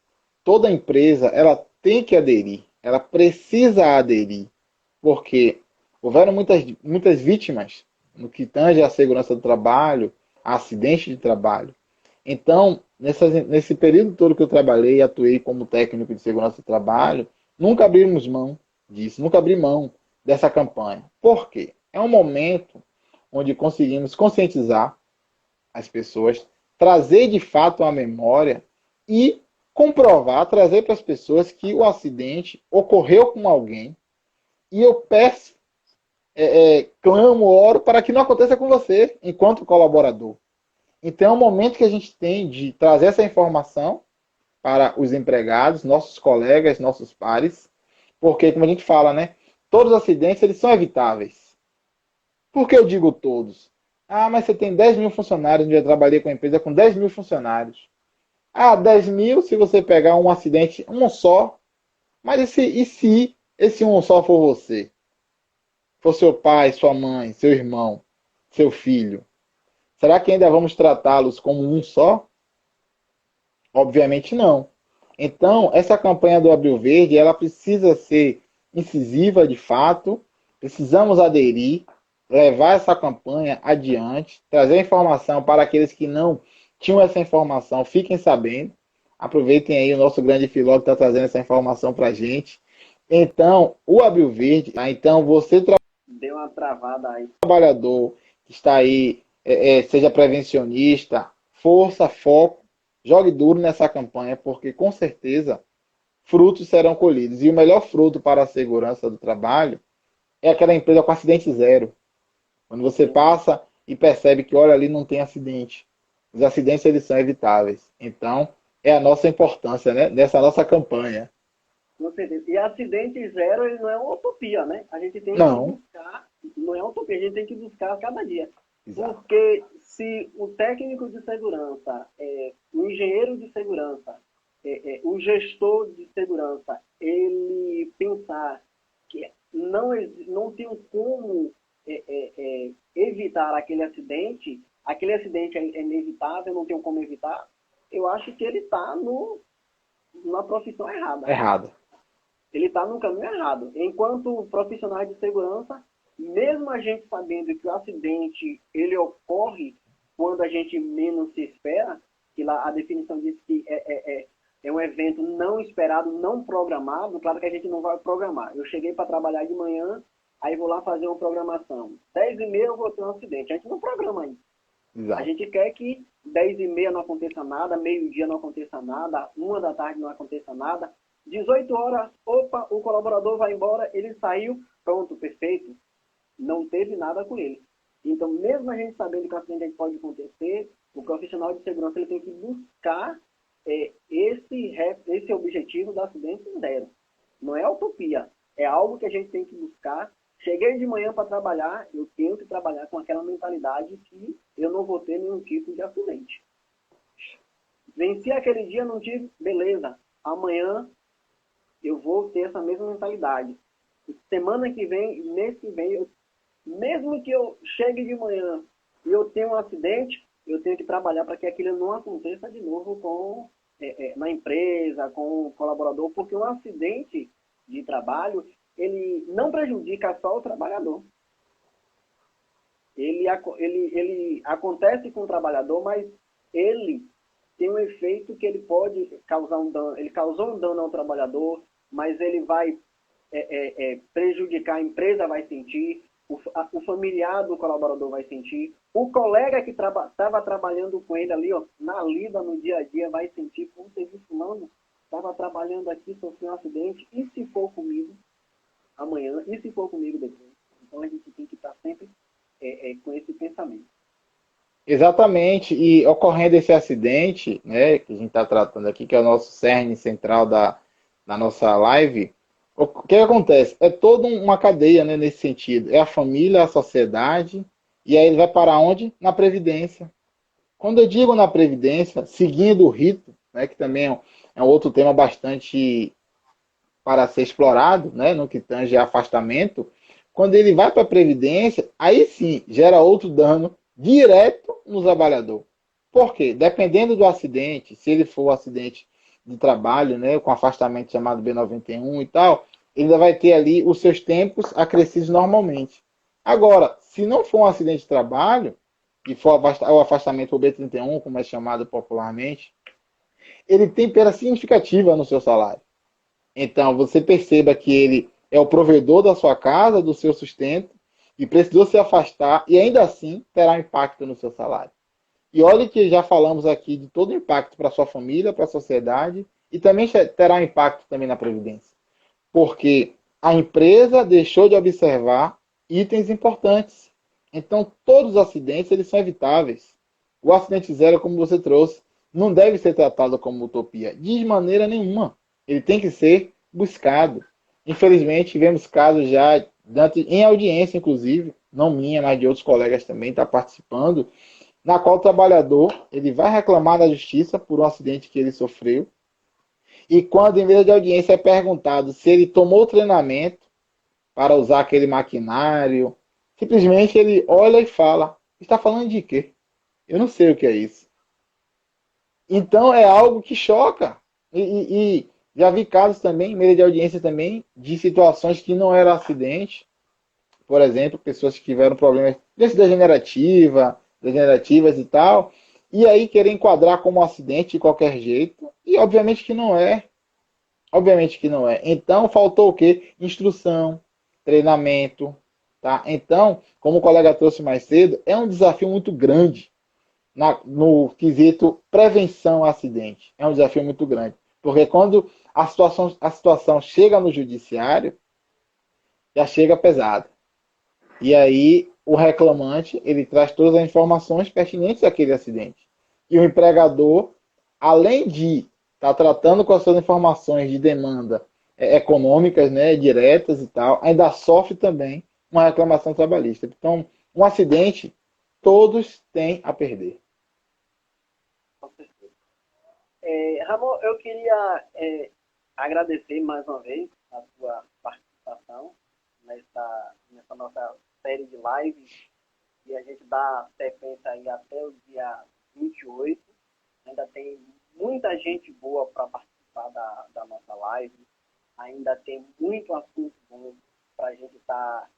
toda empresa, ela tem que aderir. Ela precisa aderir. Porque houveram muitas vítimas no que tange à segurança do trabalho, a acidente de trabalho. Então, nesse período todo que eu trabalhei e atuei como técnico de segurança do trabalho, nunca abrimos mão disso, nunca abri mão dessa campanha. Por quê? É um momento onde conseguimos conscientizar as pessoas, trazer de fato a memória e comprovar, trazer para as pessoas que o acidente ocorreu com alguém e eu peço, clamo, oro para que não aconteça com você, enquanto colaborador. Então é um momento que a gente tem de trazer essa informação para os empregados, nossos colegas, nossos pares, porque, como a gente fala, né, todos os acidentes eles são evitáveis. Por que eu digo todos? Ah, mas você tem 10 mil funcionários, eu já trabalhei com a empresa com 10 mil funcionários. Ah, 10 mil se você pegar um acidente, um só. Mas e se esse um só for você? For seu pai, sua mãe, seu irmão, seu filho? Será que ainda vamos tratá-los como um só? Obviamente não. Então, essa campanha do Abril Verde, ela precisa ser incisiva de fato, precisamos aderir, levar essa campanha adiante, trazer informação para aqueles que não tinham essa informação, fiquem sabendo. Aproveitem aí o nosso grande filósofo que está trazendo essa informação para a gente. Então, o Abril Verde, tá? Então você Deu uma travada aí. Trabalhador que está aí, seja prevencionista, força, foco, jogue duro nessa campanha, porque com certeza frutos serão colhidos. E o melhor fruto para a segurança do trabalho é aquela empresa com acidente zero. Quando você passa e percebe que, olha, ali não tem acidente. Os acidentes, eles são evitáveis. Então, é a nossa importância, né, dessa nossa campanha. Com certeza. E acidente zero, ele não é uma utopia, né? A gente tem que Não. buscar, não é uma utopia, a gente tem que buscar a cada dia. Exato. Porque se o técnico de segurança, o engenheiro de segurança, o gestor de segurança, ele pensar que não tem como evitar aquele acidente é inevitável, não tem como evitar, eu acho que ele está na profissão errada. Errado. Ele está no caminho errado. Enquanto profissionais de segurança, mesmo a gente sabendo que o acidente ele ocorre quando a gente menos se espera, que lá a definição diz que é um evento não esperado, não programado, claro que a gente não vai programar. Eu cheguei para trabalhar de manhã, aí vou lá fazer uma programação. 10h30 eu vou ter um acidente. A gente não programa isso. Exato. A gente quer que 10h30 não aconteça nada, meio-dia não aconteça nada, 1h da tarde não aconteça nada. 18 horas, opa, o colaborador vai embora, ele saiu, pronto, perfeito. Não teve nada com ele. Então, mesmo a gente sabendo que o acidente pode acontecer, o profissional de segurança ele tem que buscar esse objetivo do acidente zero. Não é utopia, é algo que a gente tem que buscar. Cheguei de manhã para trabalhar, eu tenho que trabalhar com aquela mentalidade que eu não vou ter nenhum tipo de acidente. Venci aquele dia, não tive, beleza. Amanhã eu vou ter essa mesma mentalidade. Semana que vem, mês que vem, mesmo que eu chegue de manhã e eu tenha um acidente, eu tenho que trabalhar para que aquilo não aconteça de novo na empresa, com o colaborador, porque um acidente de trabalho, ele não prejudica só o trabalhador. Ele acontece com o trabalhador, mas ele tem um efeito que ele pode causar um dano. Ele causou um dano ao trabalhador, mas ele vai prejudicar, a empresa vai sentir, o familiar do colaborador vai sentir, o colega que estava trabalhando com ele ali, ó, na lida, no dia a dia, vai sentir, como você viu, fulano, estava trabalhando aqui, sofreu um acidente, e se for comigo amanhã, e se for comigo depois? Então a gente tem que estar sempre com esse pensamento. Exatamente, e ocorrendo esse acidente, né, que a gente está tratando aqui, que é o nosso cerne central da nossa live, o que acontece? É toda uma cadeia, né, nesse sentido. É a família, a sociedade, e aí ele vai para onde? Na Previdência. Quando eu digo na Previdência, seguindo o rito, né, que também é um outro tema bastante para ser explorado, né, no que tange afastamento, quando ele vai para a Previdência, aí sim gera outro dano direto no trabalhador. Por quê? Dependendo do acidente, se ele for um acidente de trabalho, né, com afastamento chamado B91 e tal, ele ainda vai ter ali os seus tempos acrescidos normalmente. Agora, se não for um acidente de trabalho, e for o afastamento por B31, como é chamado popularmente, ele tem perda significativa no seu salário. Então, você perceba que ele é o provedor da sua casa, do seu sustento, e precisou se afastar, e ainda assim terá um impacto no seu salário. E olha que já falamos aqui de todo o impacto para a sua família, para a sociedade, e também terá um impacto também na Previdência. Porque a empresa deixou de observar itens importantes. Então, todos os acidentes eles são evitáveis. O acidente zero, como você trouxe, não deve ser tratado como utopia, de maneira nenhuma. Ele tem que ser buscado. Infelizmente, tivemos casos já, em audiência, inclusive, não minha, mas de outros colegas também, está participando, na qual o trabalhador ele vai reclamar da justiça por um acidente que ele sofreu. E quando, em mesa de audiência, é perguntado se ele tomou treinamento para usar aquele maquinário, simplesmente ele olha e fala: está falando de quê? Eu não sei o que é isso. Então é algo que choca. E já vi casos também, em mesa de audiência também, de situações que não eram acidente. Por exemplo, pessoas que tiveram problemas degenerativas e tal, e aí querer enquadrar como acidente de qualquer jeito, e obviamente que não é. Obviamente que não é. Então, faltou o quê? Instrução, treinamento, tá? Então, como o colega trouxe mais cedo, é um desafio muito grande. no quesito prevenção a acidente. É um desafio muito grande. Porque quando a situação chega no judiciário, já chega pesada. E aí o reclamante ele traz todas as informações pertinentes àquele acidente. E o empregador, além de estar tratando com as suas informações de demanda econômicas, né, diretas e tal, ainda sofre também uma reclamação trabalhista. Então, um acidente, todos têm a perder. Com certeza. Ramon, eu queria agradecer mais uma vez a sua participação nessa nossa série de lives, e a gente dá sequência aí até o dia 28. Ainda tem muita gente boa para participar da nossa live, ainda tem muito assunto bom para a gente estar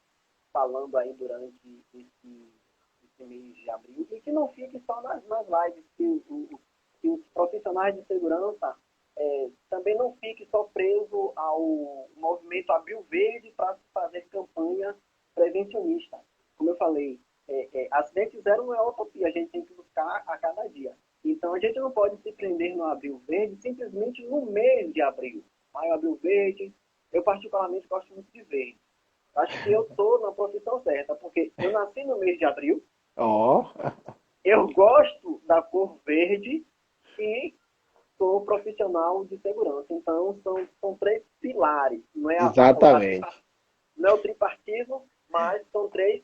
falando aí durante esse mês de abril, e que não fique só nas lives, que os profissionais de segurança também não fiquem só preso ao movimento Abril Verde para se fazer campanha prevencionista. Como eu falei, acidente zero não é utopia, a gente tem que buscar a cada dia. Então, a gente não pode se prender no Abril Verde simplesmente no mês de abril. Maio, Abril Verde, eu particularmente gosto muito de verde. Acho que eu estou na profissão certa, porque eu nasci no mês de abril, Ó, eu gosto da cor verde e sou profissional de segurança. Então, são três pilares. exatamente. Não é o tripartismo, mas são três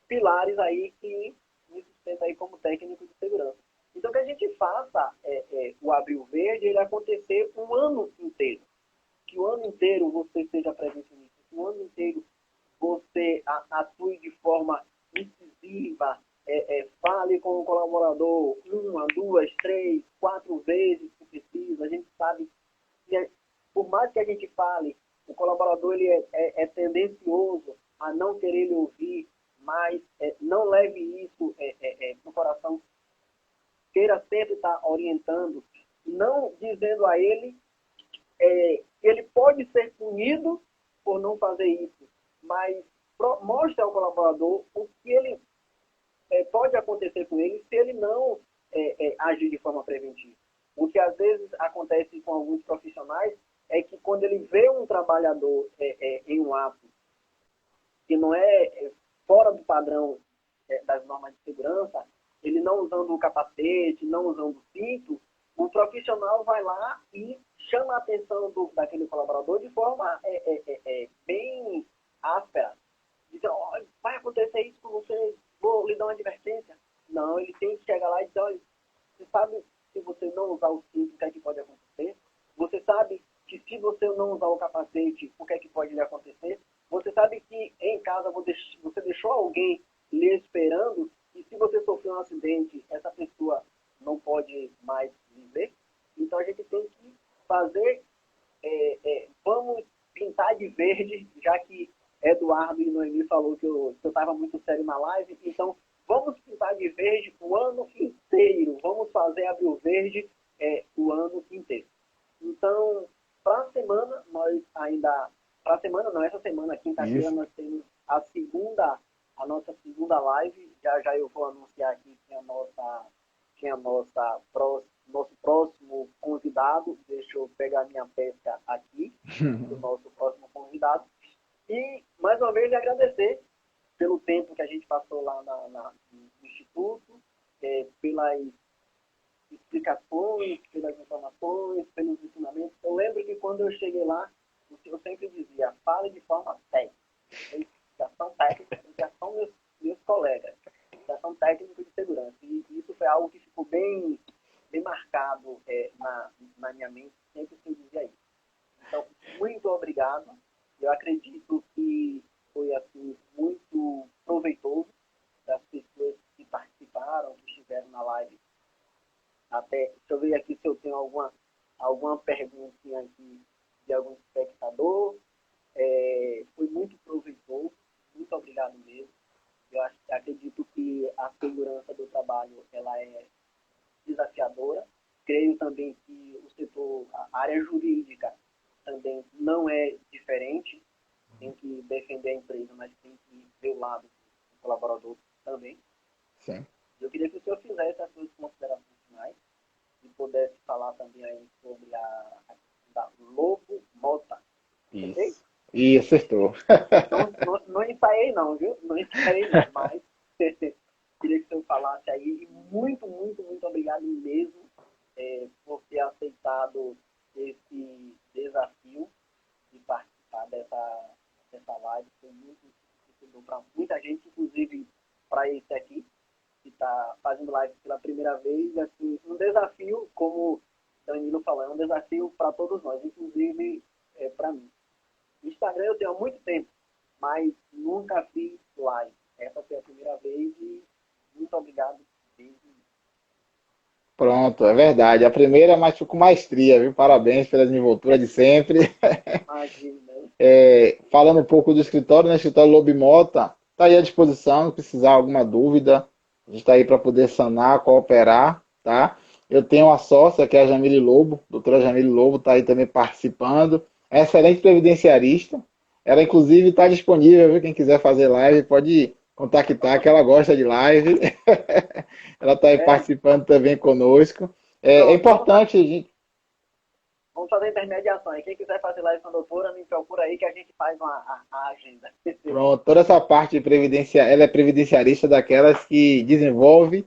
pilares aí que me sustentam aí como técnico de segurança. Então, que a gente faça o Abril Verde ele acontecer um ano inteiro. Que o ano inteiro você seja prevencionista, que o ano inteiro você atue de forma incisiva, fale com o colaborador 1, 2, 3, 4 vezes se precisa. A gente sabe que, por mais que a gente fale, o colaborador ele é tendencioso a não querer lhe ouvir, mas não leve isso no coração. Queira sempre estar orientando, não dizendo a ele que ele pode ser punido por não fazer isso, mas mostre ao colaborador o que ele pode acontecer com ele se ele não agir de forma preventiva. O que às vezes acontece com alguns profissionais é que quando ele vê um trabalhador em um ato que não é fora do padrão das normas de segurança, ele não usando o capacete, não usando o cinto, o profissional vai lá e chama a atenção daquele colaborador de forma bem áspera. Diz, oh, vai acontecer isso com você, vou lhe dar uma advertência. Não, ele tem que chegar lá e dizer, olha, você sabe se você não usar o cinto, o que é que pode acontecer? Você sabe que se você não usar o capacete, o que é que pode lhe acontecer? Você sabe que em casa você deixou alguém lhe esperando e se você sofreu um acidente, essa pessoa não pode mais viver? Então a gente tem que fazer, vamos pintar de verde, já que Eduardo e Noemi falou que eu estava muito sério na live, então vamos pintar de verde o ano inteiro, vamos fazer Abril Verde o ano inteiro. Então, para a semana, essa semana, quinta-feira, nós temos a nossa segunda live. Já eu vou anunciar aqui nosso próximo convidado. Deixa eu pegar minha pesca aqui, do nosso próximo convidado. E, mais uma vez, agradecer pelo tempo que a gente passou lá no Instituto, pelas explicações, pelas informações, pelos ensinamentos. Eu lembro que quando eu cheguei lá, eu sempre dizia, fale de forma técnica. Já são técnicos, já são meus colegas, já são técnicos de segurança. E isso foi algo que ficou bem marcado na minha mente, sempre que eu dizia isso. Então, muito obrigado. Eu acredito que foi assim, muito proveitoso das pessoas que participaram, que estiveram na live. Até, deixa eu ver aqui se eu tenho alguma perguntinha aqui de algum espectador. Foi muito proveitoso, muito obrigado mesmo. Eu acredito que a segurança do trabalho ela é desafiadora. Creio também que o setor, a área jurídica também não é diferente. Tem que defender a empresa, mas tem que ver o lado do colaborador também. Sim. Eu queria que o senhor fizesse as suas Acertei? Isso. E acertou. Não ensaiei não, viu? Não ensaiei não, mas queria que você falasse aí. E muito, muito, muito obrigado mesmo por ter aceitado esse desafio de participar dessa live. Foi muito enriquecedor para muita gente, inclusive para esse aqui, que está fazendo live pela primeira vez. Assim, um desafio, como o Danilo falou, é um desafio para todos nós, inclusive para mim. Instagram eu tenho há muito tempo, mas nunca fiz live. Essa foi a primeira vez e muito obrigado mesmo. Pronto, é verdade. A primeira, mas ficou com maestria, viu? Parabéns pela desenvoltura de sempre. Imagina. Falando um pouco do escritório, né? O escritório Lobo Mota está aí à disposição, se precisar alguma dúvida, a gente está aí para poder sanar, cooperar, tá? Eu tenho uma sócia, que é a Jamile Lobo, a doutora Jamile Lobo, está aí também participando. É excelente previdenciarista. Ela, inclusive, está disponível, viu? Quem quiser fazer live, pode contactar, que ela gosta de live. Ela está aí participando também conosco. É Pronto, importante a gente. vamos fazer intermediação. E quem quiser fazer live com a doutora, me procura aí que a gente faz a agenda. Pronto, toda essa parte de previdência, ela é previdenciarista daquelas que desenvolve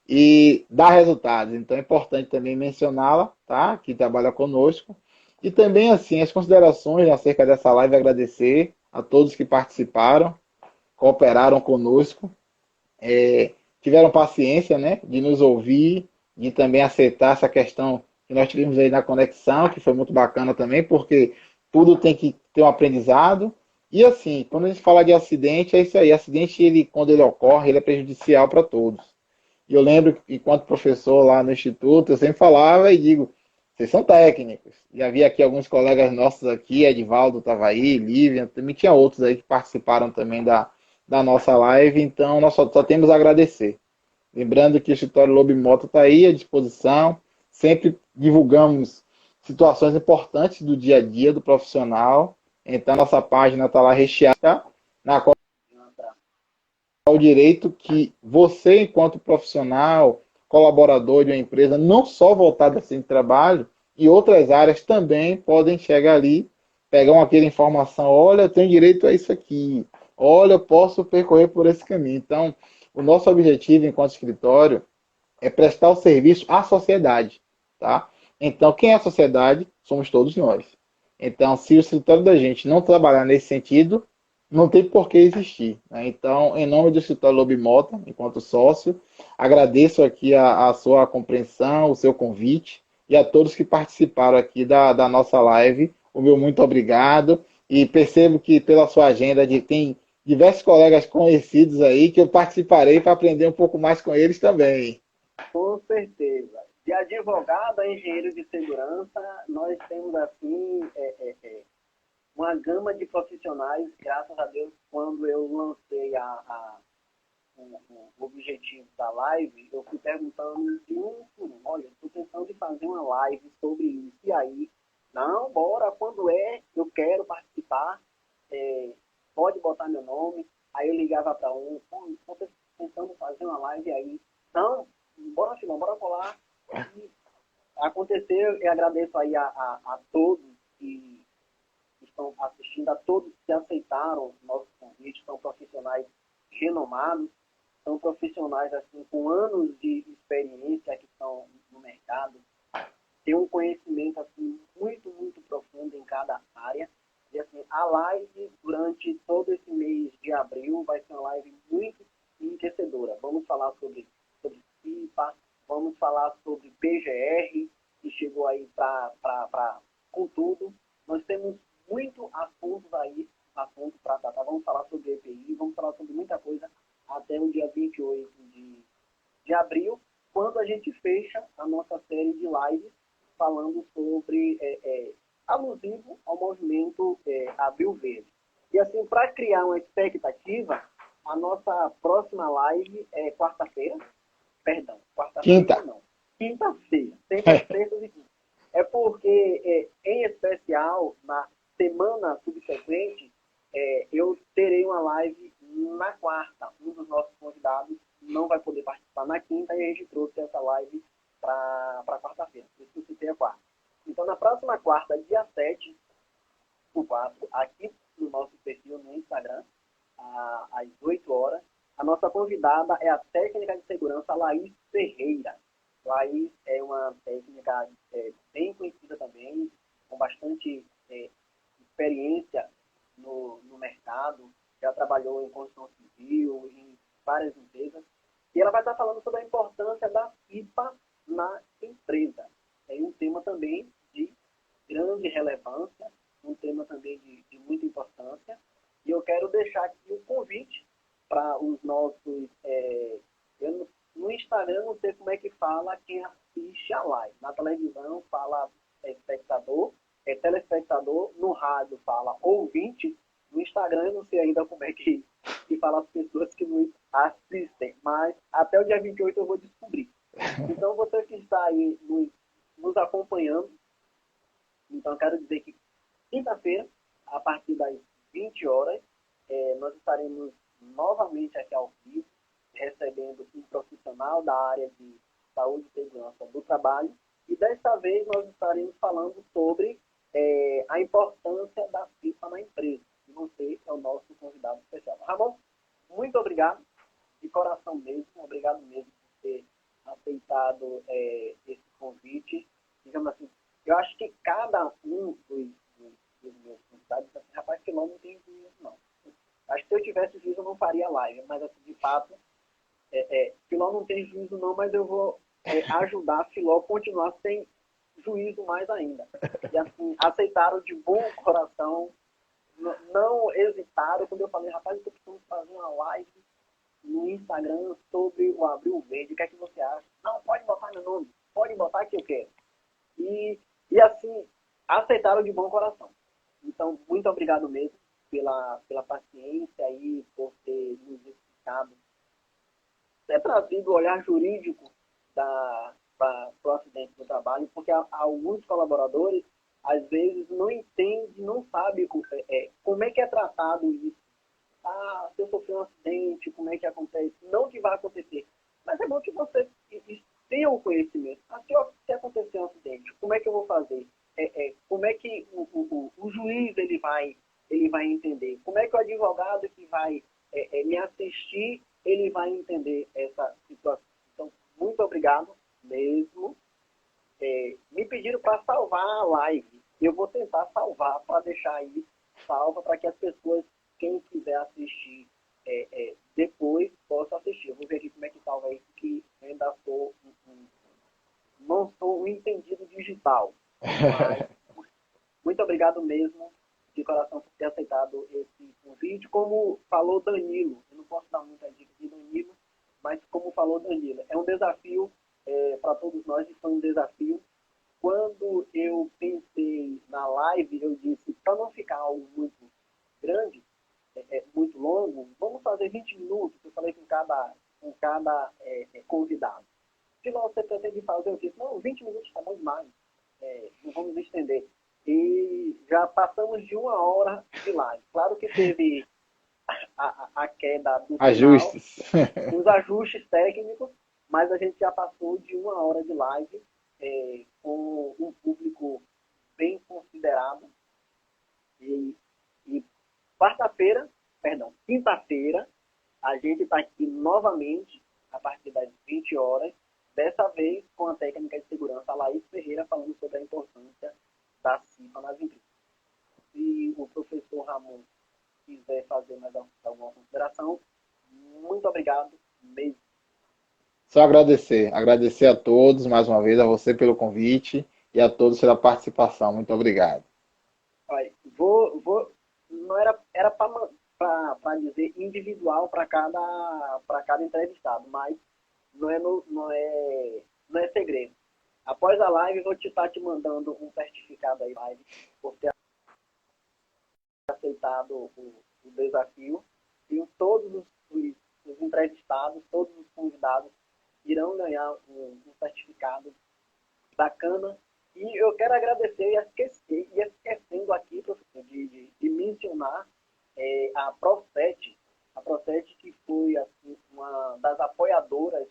e dá resultados. Então é importante também mencioná-la, tá? Que trabalha conosco. E também, assim, as considerações acerca dessa live, agradecer a todos que participaram, cooperaram conosco, tiveram paciência, né, de nos ouvir, de também aceitar essa questão que nós tivemos aí na conexão, que foi muito bacana também, porque tudo tem que ter um aprendizado. E assim, quando a gente fala de acidente, é isso aí. Acidente, ele, quando ele ocorre, ele é prejudicial para todos. E eu lembro que, enquanto professor lá no Instituto, eu sempre falava e digo, vocês são técnicos. E havia aqui alguns colegas nossos aqui, Edivaldo estava aí, Lívia, também tinha outros aí que participaram também da nossa live, então nós só temos a agradecer. Lembrando que o escritório Lobo Moto está aí à disposição, sempre divulgamos situações importantes do dia a dia do profissional, então nossa página está lá recheada, na qual o direito que você, enquanto profissional, colaborador de uma empresa, não só voltado a de trabalho, e outras áreas também podem chegar ali, pegar aquela informação, olha, eu tenho direito a isso aqui, olha, eu posso percorrer por esse caminho. Então, o nosso objetivo, enquanto escritório, é prestar o serviço à sociedade, tá? Então, quem é a sociedade? Somos todos nós. Então, se o escritório da gente não trabalhar nesse sentido, não tem por que existir, né? Então, em nome do escritório Lobo Mota, enquanto sócio, agradeço aqui a sua compreensão, o seu convite e a todos que participaram aqui da nossa live. O meu muito obrigado. E percebo que pela sua agenda tem diversos colegas conhecidos aí que eu participarei para aprender um pouco mais com eles também. Com certeza. De advogado a engenheiro de segurança, nós temos assim uma gama de profissionais. Graças a Deus, quando eu lancei o objetivo da live, eu fui perguntando de um por um, olha, estou pensando em fazer uma live sobre isso. E aí, não, bora, quando eu quero participar, pode botar meu nome. Aí eu ligava para um, estou pensando em fazer uma live aí. Não, bora filhão, bora colar. E aconteceu, e agradeço aí a todos que estão assistindo, a todos que aceitaram o nosso convite, são profissionais renomados, são profissionais assim, com anos de experiência que estão no mercado, têm um conhecimento assim, muito, muito profundo em cada área. E assim, a live, durante todo esse mês de abril, vai ser uma live muito enriquecedora. Vamos falar sobre CIPA, vamos falar sobre PGR, que chegou aí com tudo. Nós temos muito assuntos aí, assuntos para tratar. Vamos falar sobre EPI, vamos falar sobre muita coisa até o dia 28 de abril, quando a gente fecha a nossa série de lives falando sobre alusivo ao movimento Abril Verde. E assim, para criar uma expectativa, a nossa próxima live é quarta-feira. Perdão, quarta-feira não. Quinta-feira, sempre às terças e quintas. É porque, em especial, na semana subsequente, eu terei uma live na quarta. Um dos nossos convidados não vai poder participar na quinta e a gente trouxe essa live para quarta-feira. Por isso que eu citei a quarta. Então, na próxima quarta, dia 7, o 4, aqui no nosso perfil no Instagram, às 8 horas. A nossa convidada é a técnica de segurança Laís Ferreira. Laís é uma técnica bem conhecida também, com bastante experiência no mercado, já trabalhou em construção civil, em várias empresas, e ela vai estar falando sobre a importância da FIPA na empresa. É um tema também de grande relevância, um tema também de muita importância, e eu quero deixar aqui o convite para os nossos... no Instagram não sei como é que fala quem assiste a live. Na televisão fala espectador, telespectador, no rádio fala ouvinte, no Instagram eu não sei ainda como é que fala as pessoas que nos assistem, mas até o dia 28 eu vou descobrir. Então você que está aí nos acompanhando, então eu quero dizer que quinta-feira, a partir das 20 horas, nós estaremos novamente aqui ao vivo, recebendo um profissional da área de saúde e segurança do trabalho, e desta vez nós estaremos falando sobre a importância da FIFA na empresa. E você é o nosso convidado especial. Ramon, muito obrigado, de coração mesmo, obrigado mesmo por ter aceitado esse convite. Digamos assim, eu acho que cada um dos meus convidados disse assim, rapaz, Filó não tem juízo, não. Acho que se eu tivesse juízo eu não faria live, mas assim, de fato, Filó não tem juízo não, mas eu vou ajudar Filó a continuar sem juízo mais ainda. E assim, aceitaram de bom coração, não hesitaram quando eu falei, rapaz, eu estou precisando fazer uma live no Instagram sobre o Abril Verde, o que é que você acha? Não, pode botar meu nome, pode botar que eu quero. E assim, aceitaram de bom coração. Então, muito obrigado mesmo pela paciência e por ter nos explicado, ter trazido o olhar jurídico para o acidente do trabalho, porque alguns colaboradores, às vezes, não entendem, não sabem como é que é tratado isso. Ah, se eu sofrer um acidente, como é que acontece? Não que vai acontecer, mas é bom que você tenha o conhecimento. Ah, se acontecer um acidente, como é que eu vou fazer? Como é que o juiz ele vai entender? Como é que o advogado que vai me assistir, ele vai entender essa situação? Então, muito obrigado mesmo. Me pediram para salvar a live. Eu vou tentar salvar para deixar aí salva para que as pessoas, quem quiser assistir depois, possa assistir. Eu vou ver aqui como é que salva isso, que eu ainda sou não sou um entendido digital. Mas muito obrigado mesmo, de coração, por ter aceitado esse convite. Como falou Danilo, eu não posso dar muita dica de Danilo, mas como falou Danilo, é um desafio para todos nós, e foi um desafio. Quando eu pensei na live, eu disse, para não ficar algo muito grande, muito longo, vamos fazer 20 minutos, eu falei com cada convidado. Se você pretende fazer, eu disse, não, 20 minutos está bom demais, não vamos estender. E já passamos de 1 hora de live. Claro que teve a queda do final, Ajustes. os ajustes técnicos, mas a gente já passou de 1 hora de live com um público bem considerado. E quinta-feira, a gente está aqui novamente, a partir das 20 horas, dessa vez com a técnica de segurança Laís Ferreira, falando sobre a importância da CIPA nas empresas. Se o professor Ramon quiser fazer mais alguma consideração, muito obrigado mesmo. Só agradecer a todos mais uma vez, a você pelo convite e a todos pela participação. Muito obrigado. Olha, não era para dizer individual para cada entrevistado, mas não é segredo. Após a live, eu vou estar te mandando um certificado aí, live, por ter aceitado o desafio. E todos os entrevistados, todos os convidados irão ganhar um certificado bacana. E eu quero agradecer e esquecendo aqui, professor, de mencionar a Profet, que foi assim, uma das apoiadoras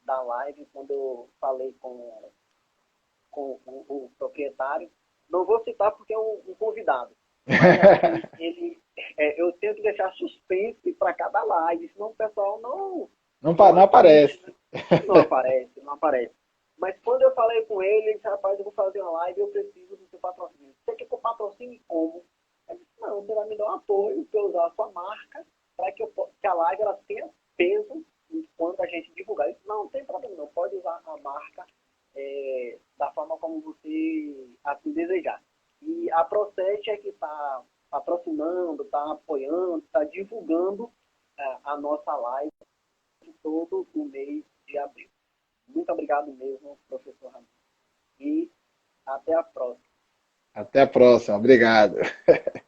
da live, quando eu falei com o proprietário. Não vou citar porque é um convidado, Mas aí eu tenho que deixar suspense para cada live, senão o pessoal não Não assiste, aparece. né? Não aparece, não aparece. Mas quando eu falei com ele, ele disse, rapaz, eu vou fazer uma live, eu preciso do seu patrocínio. Você quer que eu patrocine como? Eu disse, não, você vai me dar um apoio para eu usar a sua marca, para que a live ela tenha peso enquanto a gente divulgar. Eu disse, não tem problema, não. Pode usar a marca da forma como você assim desejar. E a Procete é que está patrocinando, está apoiando, está divulgando a nossa live de todo o mês de abril. Muito obrigado mesmo, professor Ramiro. E até a próxima. Até a próxima. Obrigado.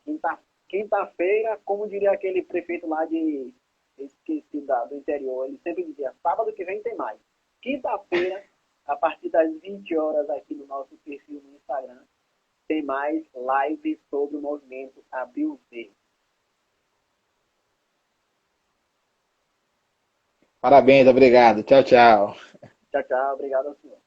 Quinta, quinta-feira, como diria aquele prefeito lá de esqueci do interior, ele sempre dizia, sábado que vem tem mais. Quinta-feira, a partir das 20 horas aqui no nosso perfil no Instagram, tem mais live sobre o movimento Abril Verde. Parabéns, obrigado. Tchau, tchau. Tchau, tchau. Obrigado ao senhor.